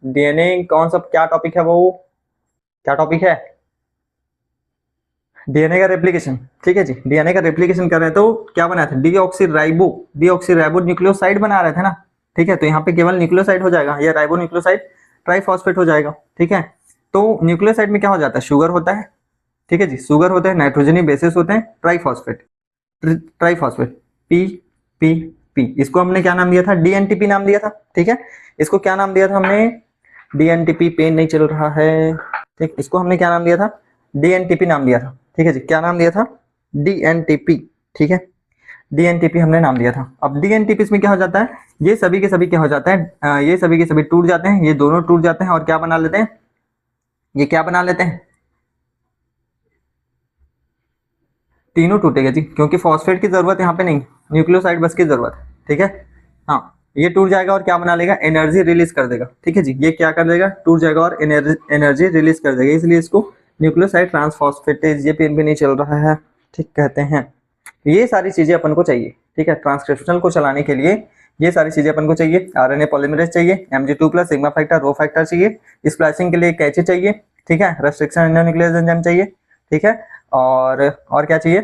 डीएनए कौन सा क्या टॉपिक है, वो क्या टॉपिक है, डीएनए का रेप्लिकेशन, ठीक है जी, डीएनए का रेप्लिकेशन कर रहे थे, तो क्या बना था, डीऑक्सी न्यूक्लियोसाइड बना रहे थे ना, ठीक है। तो यहाँ पे केवल न्यूक्लियोसाइड हो जाएगा, या राइबो न्यूक्लियोसाइड ट्राइफॉस्फेट हो जाएगा, ठीक है। तो न्यूक्लियोसाइड में क्या हो जाता है, शुगर होता है, ठीक है जी, शुगर होते हैं, नाइट्रोजनी बेसिस होते हैं, triphosphate, triphosphate P P P, इसको हमने क्या नाम दिया था, डीएनटीपी नाम दिया था, ठीक है। इसको क्या नाम दिया था हमने, डीएनटीपी, पेन नहीं चल रहा है, ठीक, इसको हमने क्या नाम दिया था, डीएनटीपी नाम दिया था, ठीक है जी, क्या नाम दिया था, डीएनटीपी, ठीक है, डीएनटीपी हमने नाम दिया था। अब डीएनटीपी में क्या हो जाता है, ये सभी के सभी क्या हो जाते हैं, ये सभी के सभी टूट जाते हैं, ये दोनों टूट जाते हैं और क्या बना लेते हैं, ये क्या बना लेते हैं, तीनों टूटेगा जी, क्योंकि फॉस्फेट की जरूरत यहाँ पे नहीं, न्यूक्लियोसाइड बस की जरूरत है, ठीक है। हाँ, ये टूट जाएगा और क्या बना लेगा, एनर्जी रिलीज कर देगा, ठीक है जी, ये क्या कर देगा, टूट जाएगा और एनर्जी रिलीज कर देगा, इसलिए इसको न्यूक्लियोसाइड ट्रांसफॉस्फेटेज, ये पेन भी नहीं चल रहा है, ठीक कहते हैं। ये सारी चीजें अपन को चाहिए, ठीक है, ट्रांसक्रिप्शन को चलाने के लिए ये सारी चीजें अपन को चाहिए, आरएनए पॉलीमरेज चाहिए, mg2 plus sigma factor, rho factor चाहिए, स्प्लाइसिंग के लिए कैचे चाहिए, ठीक है, रेस्ट्रिक्शन एंडोन्यूक्लियस एंजाइम चाहिए, ठीक है, और क्या चाहिए,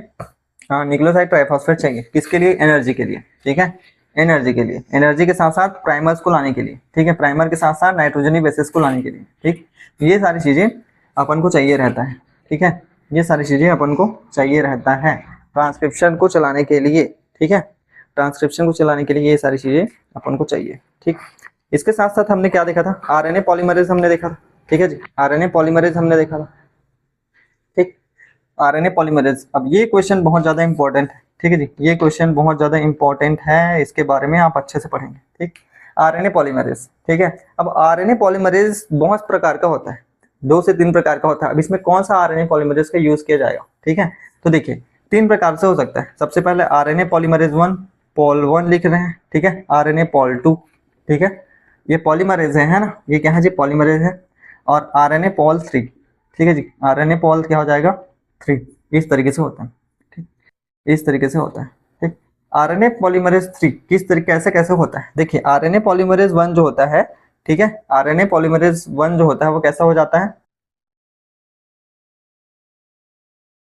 हाँ, न्यूक्लियोसाइड ट्राइफॉस्फेट चाहिए, किसके लिए, एनर्जी के लिए, ठीक है, एनर्जी के लिए, एनर्जी के साथ साथ प्राइमर्स को लाने के लिए, ठीक है, प्राइमर के साथ साथ नाइट्रोजनी बेसिस को लाने के लिए, ठीक, ये सारी चीजें अपन को चाहिए रहता है, ठीक है, ये सारी चीजें अपन को चाहिए रहता है ट्रांसक्रिप्शन को चलाने के लिए, ठीक है, ट्रांसक्रिप्शन को चलाने के लिए ये सारी चीजें अपन को चाहिए, ठीक। इसके साथ साथ हमने क्या देखा था, आरएनए पॉलीमरेज हमने देखा था, ठीक है जी, आरएनए पॉलीमरेज हमने देखा था, ठीक, आरएनए पॉलीमरेज। अब ये क्वेश्चन बहुत ज्यादा इंपॉर्टेंट है, ठीक है जी, ये क्वेश्चन बहुत ज्यादा इंपॉर्टेंट है, इसके बारे में आप अच्छे से पढ़ेंगे, ठीक, आरएनए पॉलीमरेज, ठीक है। अब आरएनए पॉलीमरेज बहुत प्रकार का होता है, 2 से 3 प्रकार का होता है। अब इसमें कौन सा आरएनए पॉलीमरेज का यूज किया जाएगा, ठीक है, तो देखिए 3 प्रकार से हो सकता है। सबसे पहले आरएनए पॉलीमरेज 1, पॉल 1 लिख रहे हैं, ठीक है, आरएनए पॉल 2, ठीक है, ये पॉलीमरेज है ना, ये क्या है जी, पॉलीमरेज है, और आरएनए पॉल 3, ठीक है जी, आरएनए पॉल क्या हो जाएगा, 3, इस तरीके से होता है, ठीक, इस तरीके से होता है, ठीक। आरएनए पॉलीमरेज 3 किस तरीके कैसे कैसे होता है, देखिए आरएनए पॉलीमरेज 1 जो होता है, ठीक है, आरएनए पॉलीमरेज 1 जो होता है वो कैसा हो जाता है,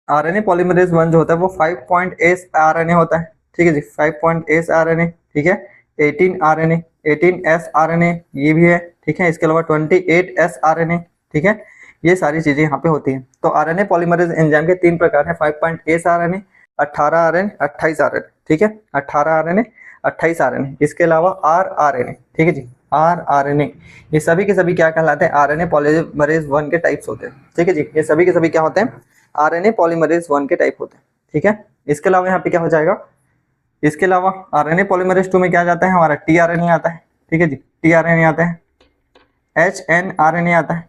आरएनए पॉलीमरेज 1 जो होता है वो 5' आरएनए होता है, ठीक है जी, 5' आरएनए, ठीक है, 18 आरएनए, 18S आरएनए ये भी है, ठीक है, इसके अलावा 28S आरएनए, ठीक है, ये सारी चीजें यहाँ पे होती हैं। तो आरएनए पॉलीमरेज एंजाइम के 3 प्रकार हैं, 5' आरएनए, 18 आरएनए, 28 आरएनए, ठीक है, 18 आरएनए, 28 आरएनए, इसके अलावा आरआरएनए, ठीक है जी, आरआरएनए, ये सभी के सभी क्या कहलाते हैं, आरएनए पॉलीमरेज 1 के टाइप्स होते हैं, ठीक है जी, ये सभी के सभी क्या होते हैं, आरएनए पॉलीमरेज 1 के टाइप होते हैं, ठीक है। इसके अलावा यहाँ पे क्या हो जाएगा, इसके अलावा आरएनए पॉलीमरेज 2 में क्या जाता है, हमारा टीआरएनए आता है, ठीक है जी, टीआरएनए आता है, एचएनआरएनए आता है,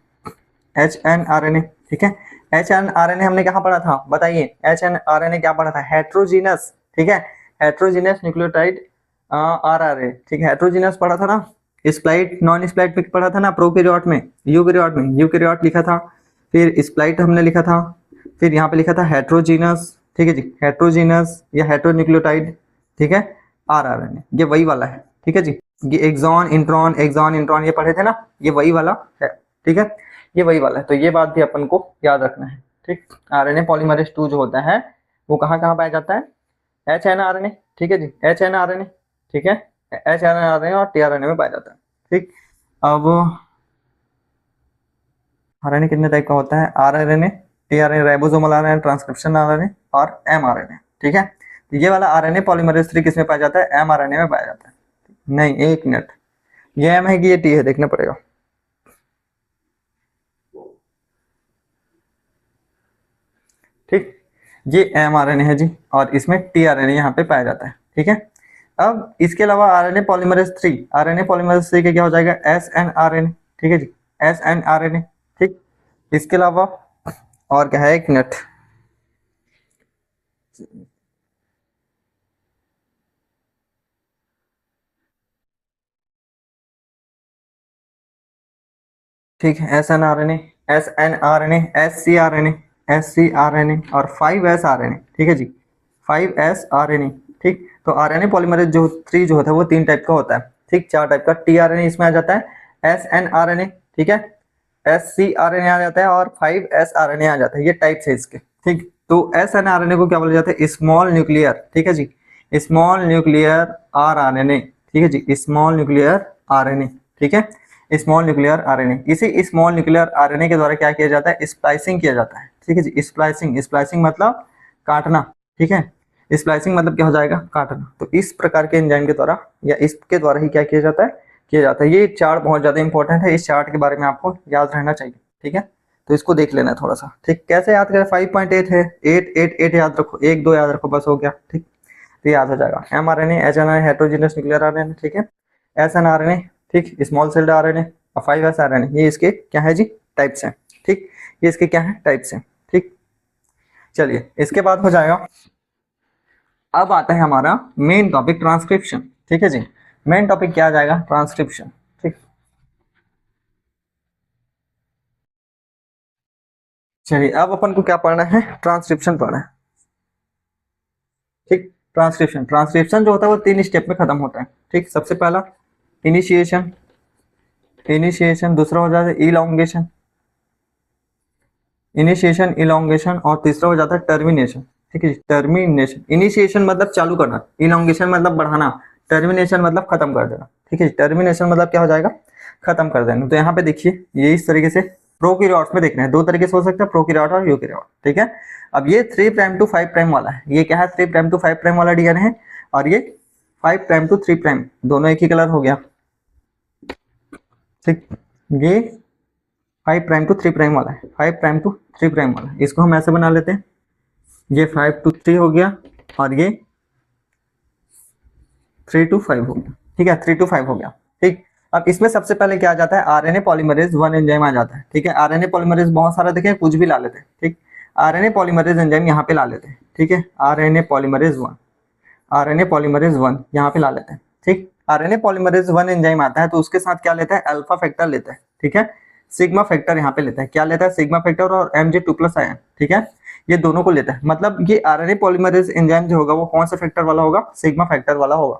एचएनआरएनए, ठीक है, एचएनआरएनए हमने कहाँ पढ़ा था, बताइए, एचएनआरएनए क्या पढ़ा था, हेट्रोजीनस, ठीक है, हेट्रोजीनस न्यूक्लियोटाइड आरआरए, ठीक है, हेट्रोजीनस पढ़ा था ना, स्प्लाइट नॉन स्प्लाइट में पढ़ा था ना, प्रोकैरियोट में, यूकैरियोट लिखा था, फिर स्प्लाइट हमने लिखा था, फिर यहाँ पे लिखा था हेट्रोजीनस, ठीक है जी, हेट्रोजीनस या हेट्रोन्यूक्लियोटाइड, ठीक है, आरआरएनए, ये वही वाला है, ठीक है जी, ये एक्सॉन इंट्रॉन ये पढ़े थे ना, ये वही वाला है, ठीक है, ये वही वाला है। तो ये बात भी अपन को याद रखना है, ठीक। आरएनए पॉलीमरेज 2 जो होता है वो कहाँ कहाँ पाया जाता है, एचएनआरएनए, ठीक है जी, एचएनआरएनए, ठीक है, एचएनआरएनए और टीआरएनए में पाया जाता है, ठीक। अब आरएनए कितने टाइप का होता है, rRNA, tRNA, ribosomal RNA, transcription RNA और एमआरएनए, ठीक है। तो ये वाला आरएनए पॉलीमरेज 3 किस में पाया जाता है, एमआरएनए में पाया जाता है, नहीं, एक मिनट, ये एम है कि ये टी है, देखना पड़ेगा, ठीक, ये एमआरएनए है जी, और इसमें टीआरएनए यहाँ पे पाया जाता है, ठीक है। अब इसके अलावा आरएनए पॉलीमरेज 3 के क्या हो जाएगा, एसएनआरएनए, ठीक है जी, S N R N A, ठीक। इसके अलावा और क्या है, एक मिनट, ठीक है, S N R N A, S N R N A, S C R N A, S C R N A और 5 एस आर एन ए, ठीक है जी, 5 एस आर एन ए, ठीक। तो आर एन ए पॉलीमरेज जो 3 जो होता है वो 3 टाइप का होता है, ठीक, 4 टाइप का। टी आर एन ए इसमें आ जाता है, S N R N A, ठीक है, S C R N A आ जाता है और 5 एस आर एन ए आ जाता है, ये टाइप है इसके, ठीक। तो S N R N A को क्या बोला जाता है, स्मॉल न्यूक्लियर, ठीक है जी, small nuclear R R N A, ठीक है जी, small nuclear R N A, ठीक है, स्मॉल न्यूक्लियर आरएनए। इसी स्मॉल न्यूक्लियर आरएनए के द्वारा क्या किया जाता है, स्प्लाइसिंग किया जाता है, ठीक है जी, स्प्लाइसिंग, स्प्लाइसिंग मतलब काटना, ठीक है, स्प्लाइसिंग मतलब क्या हो जाएगा, काटना। तो इस प्रकार के एंजाइम के द्वारा या इसके द्वारा ही क्या किया जाता है, किया जाता है। ये चार्ट बहुत ज्यादा इंपॉर्टेंट है, इस चार्ट के बारे में आपको याद रहना चाहिए, ठीक है। तो इसको देख लेना थोड़ा सा, ठीक। कैसे याद करें, 5.8 है, 8 याद रखो, 1 2 याद रखो, बस हो गया, ठीक। तो याद हो जाएगा। M R N A, H N R, heterogeneous nuclear RNA, ठीक है, S N R N A, ठीक, स्मॉल सेल्ड आरएनए और 5 एस आरएनए, ये इसके क्या है जी, टाइप्स हैं, ठीक। ये इसके क्या है, टाइप्स हैं, ठीक। चलिए इसके बाद हो जाएगा, अब आता है हमारा मेन टॉपिक ट्रांसक्रिप्शन, ठीक है जी। मेन टॉपिक क्या आ जाएगा, ट्रांसक्रिप्शन, ठीक। चलिए अब अपन को क्या पढ़ना है, ट्रांसक्रिप्शन पढ़ना है, ठीक। ट्रांसक्रिप्शन, ट्रांसक्रिप्शन जो होता है वो 3 स्टेप में खत्म होता है, ठीक। सबसे पहला इनिशिएशन, इनिशिएशन, दूसरा हो जाता है इलॉन्गेशन, इनिशिएशन, इलॉन्गेशन और तीसरा हो जाता है टर्मिनेशन, ठीक है, टर्मिनेशन। इनिशिएशन मतलब चालू करना, इलॉन्गेशन मतलब बढ़ाना, टर्मिनेशन मतलब खत्म कर देना, ठीक है। टर्मिनेशन मतलब क्या हो जाएगा, खत्म कर देना। तो यहाँ पे देखिए ये इस तरीके से प्रोकैरियोट्स में देखना है, 2 तरीके से हो सकता है, प्रोकैरियोट और यूकैरियोट, ठीक है। अब ये 3 प्राइम टू 5 प्राइम वाला है, ये क्या है, 3 प्राइम टू 5 प्राइम वाला डीएनए है, और ये 5 प्राइम टू 3 प्राइम, दोनों एक ही कलर हो गया, ठीक। ये 5 प्राइम टू 3 प्राइम वाला है, 5 प्राइम टू 3 प्राइम वाला है, इसको हम ऐसे बना लेते हैं, ये 5 टू 3 हो गया और ये 3 टू 5 हो गया, ठीक है, 3 टू 5 हो गया, ठीक। अब इसमें सबसे पहले क्या आ जाता है, आरएनए पॉलीमरेज 1 एंजाइम आ जाता है, ठीक है। आरएनए पॉलीमरेज बहुत सारा देखें, कुछ भी ला लेते हैं, ठीक। आरएनए पॉलीमरेज एंजाइम यहाँ पे ला लेते हैं, ठीक है, आरएनए पॉलीमरेज 1, आरएनए पॉलीमरेज 1 यहाँ पे ला लेते हैं, ठीक। आरएनए पॉलीमरेज 1 एंजाइम आता है तो उसके साथ क्या लेता है, अल्फा फैक्टर लेता है, ठीक है, सिग्मा फैक्टर यहाँ पे लेता है, क्या लेता है, सिग्मा फैक्टर और Mg2+ आयन, ठीक है, ये दोनों को लेता है। मतलब ये आरएनए पॉलीमरेज एंजाइम जो होगा वो कौन सा फैक्टर वाला होगा, सिग्मा फैक्टर वाला होगा,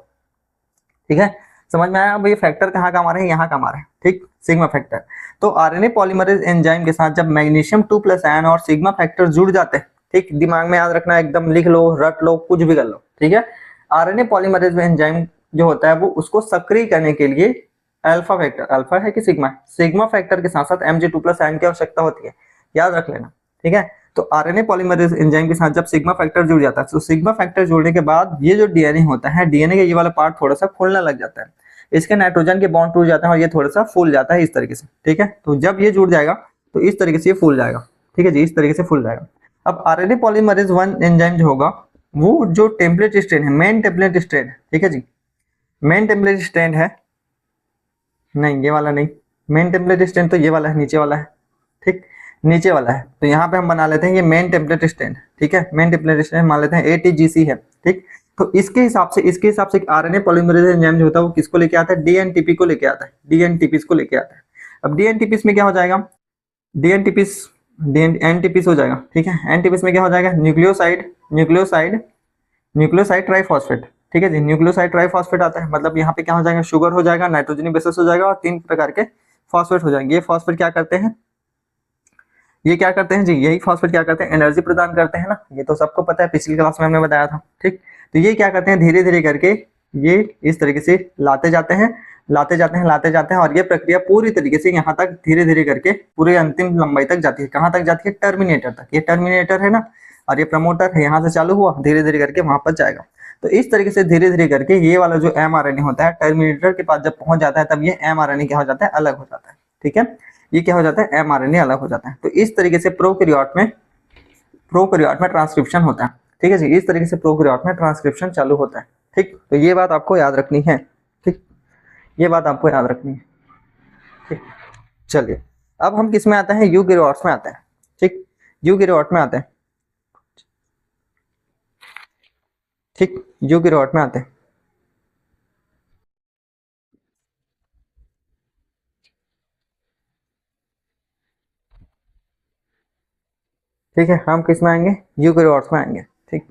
ठीक है। समझ में आया, अब ये फैक्टर कहाँ काम आ रहे हैं, यहाँ काम आ रहे हैं, ठीक, सिग्मा फैक्टर। तो आरएनए पॉलीमरेज एंजाइम के साथ जब मैग्नीशियम 2+ आयन और सिग्मा फैक्टर जुड़ जाते हैं, ठीक, दिमाग में याद रखना, एकदम लिख लो, रट लो, कुछ भी कर लो, ठीक है। आरएनए पॉलीमरेज एंजाइम जो होता है वो उसको सक्रिय करने के लिए अल्फा फैक्टर, अल्फा है कि सिग्मा है, सिग्मा फैक्टर के साथ साथ Mg2+ आयन की आवश्यकता होती है, याद रख लेना, ठीक है। तो आरएनए पॉलीमरेज एंजाइम के साथ जब सिग्मा फैक्टर जुड़ जाता है, तो सिग्मा फैक्टर जुड़ने के बाद ये जो डीएनए होता है, डीएनए का ये वाला पार्ट थोड़ा सा फूलने लग जाता है, इसके नाइट्रोजन के बॉन्ड टूट जाते हैं और ये थोड़ा सा फूल जाता है इस तरीके से, ठीक है। तो जब ये जुड़ जाएगा तो इस तरीके से ये फूल जाएगा, ठीक है जी, इस तरीके से फूल जाएगा। अब आरएनए पॉलीमरेज 1 एंजाइम जो होगा वो जो टेम्पलेट स्ट्रेन है, मेन टेम्पलेट स्ट्रेन है, ठीक है जी, मेन टेम्पलेट स्ट्रेन है, नहीं ये वाला नहीं, मेन टेम्पलेट स्ट्रेन तो ये वाला है, नीचे वाला है, ठीक, नीचे वाला है। तो यहाँ पे हम बना लेते हैं ये मेन टेम्पलेट स्ट्रेन, ठीक है, मेन टेम्पलेट स्ट्रेन मान लेते हैं ATGC है, ठीक। तो इसके हिसाब से आरएनए पॉलीमरेज एंजाइम जो होता है वो किसको लेके आता है, डीएनटीपी को लेके आता है, डीएनटीपीस को लेके आता है। अब डीएनटीपीस में क्या हो जाएगा, डीएनटीपीस एनटीपीस हो जाएगा, ठीक है। एनटीपीस में क्या हो जाएगा, न्यूक्लियोसाइड, न्यूक्लियोसाइड, न्यूक्लियोसाइड ट्राइफॉस्फेट, ठीक है जी, न्यूक्लियोसाइड ट्राइफॉस्फेट आता है। मतलब यहाँ पे क्या हो जाएगा, शुगर हो जाएगा, नाइट्रोजनी बेसिस हो जाएगा और 3 प्रकार के फॉस्फेट हो जाएंगे। ये फॉस्फेट क्या करते हैं, ये क्या करते हैं जी, यही फॉस्फेट क्या करते हैं, एनर्जी प्रदान करते हैं ना, ये तो सबको पता है, पिछली क्लास में हमने बताया था, ठीक। तो ये क्या करते हैं, धीरे धीरे करके ये इस तरीके से लाते जाते हैं, लाते जाते हैं, लाते जाते हैं और ये प्रक्रिया पूरी तरीके से यहाँ तक धीरे धीरे करके पूरे अंतिम लंबाई तक जाती है। कहाँ तक जाती है, टर्मिनेटर तक। ये टर्मिनेटर है ना, और ये प्रमोटर है, यहाँ से चालू हुआ, धीरे धीरे करके वहां पर जाएगा। तो इस तरीके से धीरे धीरे करके ये वाला जो mRNA होता है टर्मिनेटर के पास जब पहुंच जाता है, तब ये mRNA क्या हो जाता है, अलग हो जाता है, ठीक है। ये क्या हो जाता है, mRNA अलग हो जाता है। तो इस तरीके से प्रोकैरियोट में ट्रांसक्रिप्शन होता है, ठीक है जी, इस तरीके से प्रोकैरियोट में ट्रांसक्रिप्शन चालू होता है, ठीक। तो ये बात आपको याद रखनी है, ठीक, ये बात आपको याद रखनी है, ठीक। चलिए अब हम किस में आते हैं, यूकैरियोट्स में आते हैं। ठीक, यूकैरियोट में आते हैं। ठीक, यूकैरियोट में आते हैं। ठीक है, हम किस में आएंगे, यूकैरियोट्स में आएंगे। ठीक,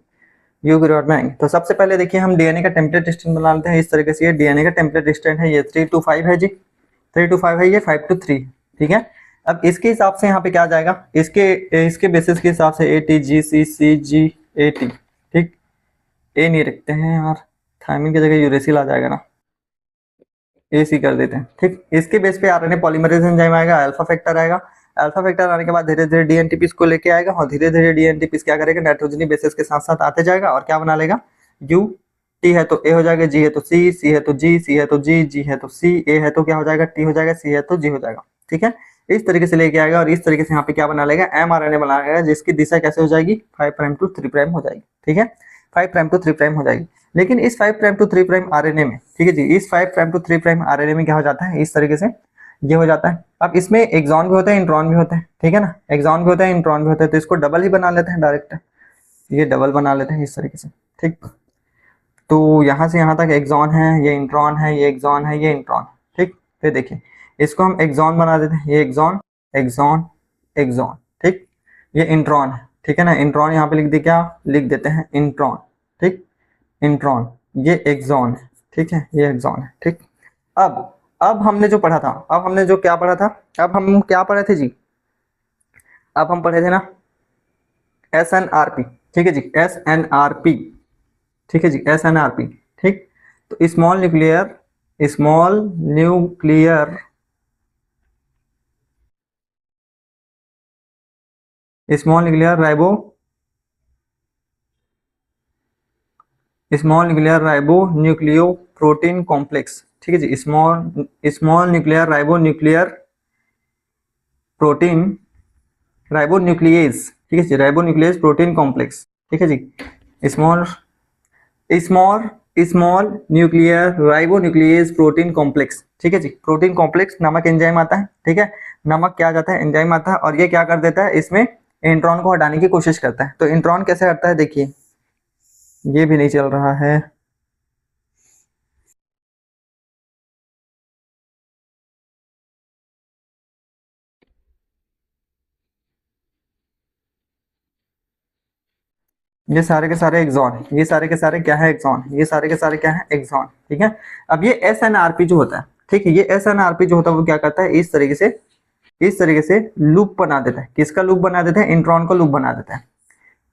यूकैरियोट में आएंगे। तो सबसे पहले देखिए हम डीएनए का टेम्पलेट डिस्टेंस बना लेते हैं इस तरीके से। ये डीएनए का टेम्पलेट डिस्टेंस है, ये 3 to 5 है जी, 3 to 5 है, ये 5 to 3। ठीक है, अब इसके हिसाब से यहाँ पे क्या आ जाएगा, इसके बेसिस के हिसाब से ATGCCG AT। ठीक, ए नहीं रखते हैं यार, थायमिन की जगह यूरेसिल आ जाएगा ना, AC कर देते हैं। ठीक, इसके बेस पे आरएनए पॉलीमरेज एंजाइम आएगा, अल्फा फैक्टर आएगा। अल्फा फैक्टर आने के बाद धीरे धीरे डीएनटीपी इसको लेके आएगा और धीरे धीरे डीएनटीपी क्या करेगा, नाइट्रोजनी बेसिस के साथ साथ आते जाएगा और क्या बना लेगा, यू। टी है तो ए हो जाएगा, जी है तो सी, सी है तो जी, सी है तो जी, जी है तो सी, ए है तो क्या हो जाएगा, टी हो जाएगा, सी है तो जी हो जाएगा। ठीक है, इस तरीके से लेके आएगा और इस तरीके से यहाँ पे क्या बना लेगा, mRNA बना लेगा, जिसकी दिशा कैसे हो जाएगी, 5 प्राइम टू 3 प्राइम हो जाएगी। ठीक है, 5 प्राइम टू 3 प्राइम हो जाएगी। लेकिन इस 5 प्राइम टू 3 प्राइम आरएनए में, ठीक है जी, इस 5 प्राइम टू 3 प्राइम आरएनए में क्या हो जाता है, इस तरीके से ये हो जाता है। अब इसमें एक्सॉन भी होता है, इंट्रॉन भी होता है। ठीक है ना, एक्सॉन भी होता है, इंट्रॉन भी होता है, तो इसको डबल ही बना लेते हैं डायरेक्ट, ये डबल बना लेते हैं इस तरीके से। ठीक, तो यहाँ से यहाँ तक एक्सॉन है, ये इंट्रॉन है, ये एक्सॉन है, ये इंट्रॉन। ठीक, फिर देखिए इसको हम एक्सॉन बना देते हैं, ये एक्सॉन, एक्सॉन, एक्सॉन। ठीक, ये इंट्रॉन है। ठीक है ना, इंट्रॉन यहाँ पे लिख दे, क्या लिख देते हैं, इंट्रॉन। ठीक, इंट्रॉन, ये एक्सॉन है। ठीक है, ये एक्सॉन है। ठीक, अब हमने जो पढ़ा था, अब हमने जो क्या पढ़ा था, अब हम क्या पढ़े थे जी, अब हम पढ़े थे ना SNRP। ठीक है जी, SNRP। ठीक है जी, SNRP। ठीक, तो small nuclear, small nuclear, small nuclear ribo, small nuclear ribo nucleo protein complex. ठीक है जी, small nuclear ribo nuclear protein, ribo nuclease. ठीक है जी, राइबो न्यूक्लियेज प्रोटीन कॉम्प्लेक्स। ठीक है जी, small small small nuclear ribo nuclease protein complex. ठीक है जी, प्रोटीन कॉम्प्लेक्स नामक एंजाइम आता है। ठीक है, नामक क्या जाता है, एंजाइम आता है, और ये क्या कर देता है, इसमें इंट्रॉन को हटाने की कोशिश करता है। तो इंट्रॉन कैसे हटता है, देखिए ये भी नहीं चल रहा है, ये सारे के सारे एक्सॉन है, ये सारे के सारे क्या है, एक्सॉन, ये सारे के सारे क्या है, एक्सॉन। ठीक है, अब ये SNRP जो होता है, ठीक है, ये SNRP जो होता है वो क्या करता है, इस तरीके से लूप बना देता है। किसका लूप बना देता है, इंट्रॉन को लूप बना देता है,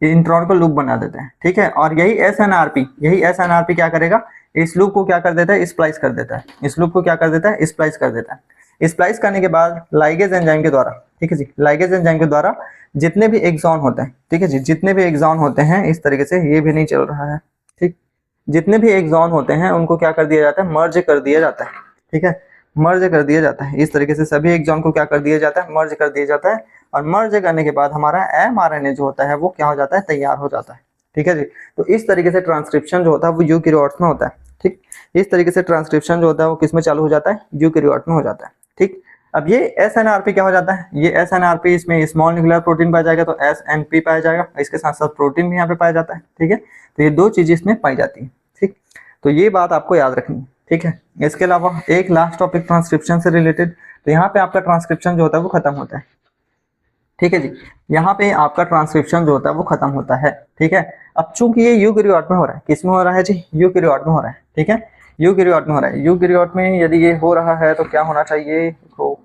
ये इंट्रॉन को लूप बना देता है। ठीक है, और यही SNRP क्या करेगा, इस लूप को क्या कर देता है, स्प्लाइस कर देता है, इस लूप को क्या कर देता है, स्प्लाइस कर देता है। स्प्लाइस करने के बाद लाइगेज एंजाइम के द्वारा, ठीक है जी, लाइगेज एंजाइम के द्वारा जितने भी एक्सॉन होते हैं, ठीक है जी, जितने भी एक्सॉन होते हैं, इस तरीके से, ये भी नहीं चल रहा है। ठीक, जितने भी एक्सॉन होते हैं उनको क्या कर दिया जाता है, मर्ज कर दिया जाता है। ठीक है, मर्ज कर दिया जाता है, इस तरीके से सभी एक्सॉन को क्या कर दिया जाता है, मर्ज कर दिया जाता है। और मर्ज करने के बाद हमारा mRNA जो होता है वो क्या हो जाता है, तैयार हो जाता है। ठीक है जी, तो इस तरीके से ट्रांसक्रिप्शन जो होता है वो यूकैरियोट्स में होता है। ठीक, इस तरीके से ट्रांसक्रिप्शन जो होता है वो किस में चालू हो जाता है, यूकैरियोट में हो जाता है। ठीक, अब ये SNRP क्या हो जाता है, ये SNRP, इसमें स्मॉल न्यूक्लियर प्रोटीन पाया जाएगा तो SNP पाया जाएगा, इसके साथ साथ प्रोटीन भी यहाँ पे पाया जाता है। ठीक है, तो ये दो चीजें इसमें पाई जाती है। ठीक, तो ये बात आपको याद रखनी है। ठीक है, इसके अलावा एक लास्ट टॉपिक ट्रांसक्रिप्शन से रिलेटेड, तो यहाँ पे आपका ट्रांसक्रिप्शन जो होता है वो खत्म होता है। ठीक है जी, यहाँ पे आपका ट्रांसक्रिप्शन जो होता है वो खत्म होता है। ठीक है, अब चूंकि ये यूकैरियोट में हो रहा है, किस में हो रहा है जी, यूकैरियोट में हो रहा है। ठीक है, यूकैरियोट में हो रहा है, यूकैरियोट में यदि ये हो रहा है तो क्या होना चाहिए, तो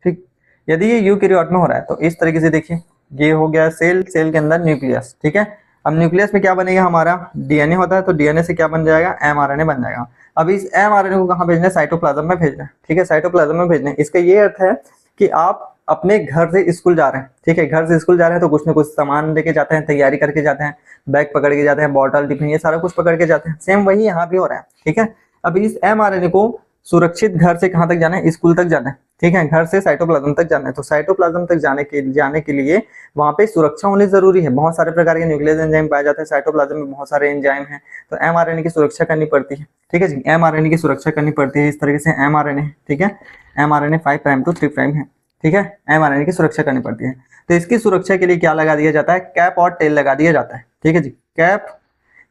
ठीक, यदि ये यूकैरियोट में हो रहा है तो इस तरीके से देखिए, ये हो गया सेल, सेल के अंदर न्यूक्लियस। ठीक है, अब न्यूक्लियस में क्या बनेगा, हमारा डीएनए होता है, तो डीएनए से क्या बन जाएगा, mRNA बन जाएगा। अब इस mRNA को कहाँ भेजना है, साइटोप्लाज्म में भेजना है। ठीक है, साइटोप्लाज्म में भेजना है। इसका ये अर्थ है कि आप अपने घर से स्कूल जा रहे हैं, ठीक है, घर से स्कूल जा रहे हैं तो कुछ ना कुछ सामान लेके जाते हैं, तैयारी करके जाते हैं, बैग पकड़ के जाते हैं, बॉटल टिफिन ये सारा कुछ पकड़ के जाते हैं। सेम वही यहाँ भी हो रहा है। ठीक है, अब इस mRNA को सुरक्षित घर से कहाँ तक जाना है, स्कूल तक जाना है, ठीक है, घर से साइटोप्लाज्म तक जाना है। तो साइटोप्लाज्म तक जाने के लिए वहां पे सुरक्षा होनी जरूरी है। बहुत सारे प्रकार के न्यूक्लियस एंजाइम पाए जाते हैं साइटोप्लाज्म में, बहुत सारे एंजाइम हैं, तो एमआरएनए की सुरक्षा करनी पड़ती है, ठीक है जी, एमआरएनए की सुरक्षा करनी पड़ती है। इस तरीके से एमआरएनए, ठीक है, एमआरएनए 5 प्राइम टू 3 प्राइम है, ठीक है, एमआरएनए की सुरक्षा करनी पड़ती है। तो इसकी सुरक्षा के लिए क्या लगा दिया जाता है, कैप और टेल लगा दिया जाता है, ठीक है जी, कैप,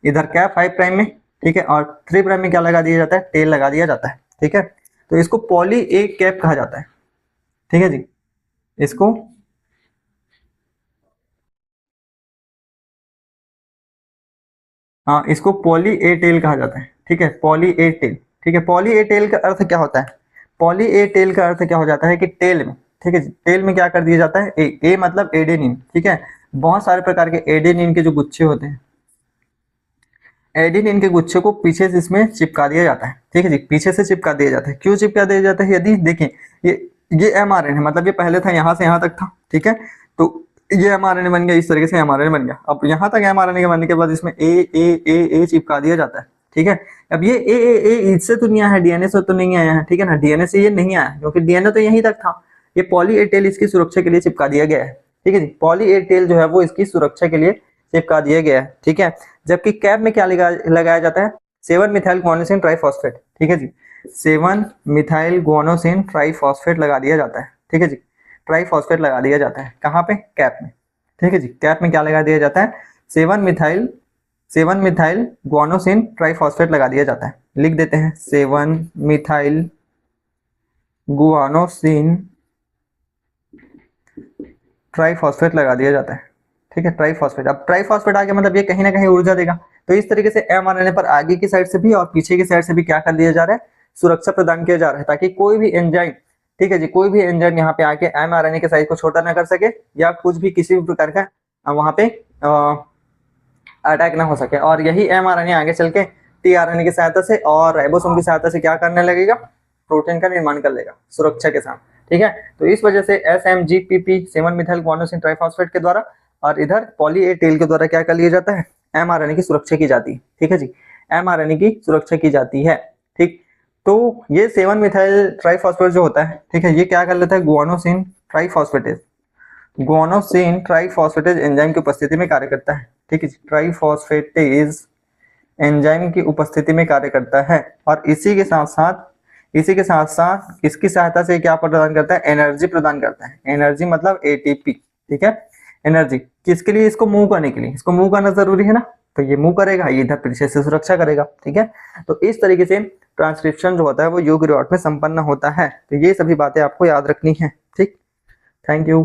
इधर कैप 5 प्राइम में, ठीक है, और 3 प्राइम में क्या लगा दिया जाता है, टेल लगा दिया जाता है, ठीक है। तो इसको पॉली ए कैप कहा जाता है, ठीक है जी, इसको हाँ, इसको पॉली ए टेल कहा जाता है, ठीक है, पॉली ए टेल, ठीक है। पॉली ए टेल का अर्थ क्या होता है, पॉली ए टेल का अर्थ क्या हो जाता है कि टेल में, ठीक है, टेल में क्या कर दिया जाता है, ए मतलब एडेनिन, ठीक है। बहुत सारे प्रकार के एडेनिन के जो गुच्छे होते हैं, एडेनिन के गुच्छे को पीछे से इसमें चिपका दिया जाता है, ठीक है जी, पीछे से चिपका दिया जाता है। क्यों चिपका दिया जाता है, यदि देखें ये एमआरएनए, मतलब ये पहले था यहाँ से यहाँ तक था, ठीक है, तो ये एमआरएनए बन गया, इस तरीके से एमआरएनए बन गया। अब यहाँ तक एमआरएनए के बनने के बाद इसमें ए चिपका दिया जाता है, ठीक है। अब ये ए इससे तो नहीं आया है, डीएनए से तो नहीं आया है, ठीक है ना, डीएनए से ये नहीं आया क्योंकि डीएनए तो यहीं तक था। ये पॉली ए टेल इसकी सुरक्षा के लिए चिपका दिया गया है, ठीक है जी, पॉली ए टेल जो है वो इसकी सुरक्षा के लिए चिपका दिया गया है, ठीक है। जबकि कैप में क्या लगाया जाता है, 7 मिथाइल गुआनोसिन ट्राइफॉस्फेट, ठीक है जी, 7 मिथाइल गुआनोसिन ट्राइफॉस्फेट लगा दिया जाता है, ठीक है जी, ट्राइफॉस्फेट लगा दिया जाता है कहाँ पे, कैप में, ठीक है जी। कैप में क्या लगा दिया जाता है, 7 मिथाइल गुआनोसिन ट्राइफॉस्फेट लगा दिया जाता है। लिख देते हैं 7 मिथाइल गुआनोसिन ट्राइफॉस्फेट लगा दिया जाता है, ठीक है, ट्राइफॉस्फेट। अब ट्राइफॉस्फेट आ गया मतलब ये कहीं ना कहीं ऊर्जा देगा। तो इस तरीके से एमआरएनए पर आगे की साइड से भी और पीछे की साइड से भी क्या कर दिया जा रहा है, सुरक्षा प्रदान किया जा रहा है, ताकि कोई भी एंजाइम, ठीक है जी, कोई भी एंजाइम यहाँ पे आके एमआरएनए के साइज को छोटा ना कर सके, या कुछ भी किसी भी प्रकार का वहां पे अटैक ना हो सके। और यही एमआरएनए आगे चल के टीआरएनए की सहायता से और राइबोसोम की सहायता से क्या करने लगेगा, प्रोटीन का निर्माण कर लेगा सुरक्षा के साथ, ठीक है। तो इस वजह से SMGPP 7 मिथाइल गुआनोसिन ट्राइफॉस्फेट के द्वारा और इधर पॉली ए टेल के द्वारा क्या कर लिया जाता है, एमआरएनए की सुरक्षा की जाती है, ठीक है जी, एमआरएनए की सुरक्षा की जाती है, ठीक। तो ये 7 मिथाइल ट्राइफॉस्फेट जो होता है, ठीक है, ये क्या कर लेता है, गुआनोसिन ट्राइफॉस्फेटेज, गुआनोसिन ट्राइफॉस्फेटेज एंजाइम की उपस्थिति में कार्य करता है, ठीक है, ट्राइफॉस्फेटेज एंजाइम की उपस्थिति में कार्य करता है। और इसी के साथ साथ इसकी सहायता से क्या प्रदान करता है, एनर्जी प्रदान करता है। एनर्जी मतलब एटीपी, ठीक है, एनर्जी किसके लिए, इसको मूव करने के लिए, इसको मूव करना जरूरी है ना, तो ये मूव करेगा, ये इधर पीछे से सुरक्षा करेगा, ठीक है। तो इस तरीके से ट्रांसक्रिप्शन जो होता है वो यूकेरियोट में संपन्न होता है। तो ये सभी बातें आपको याद रखनी है, ठीक। Thank you.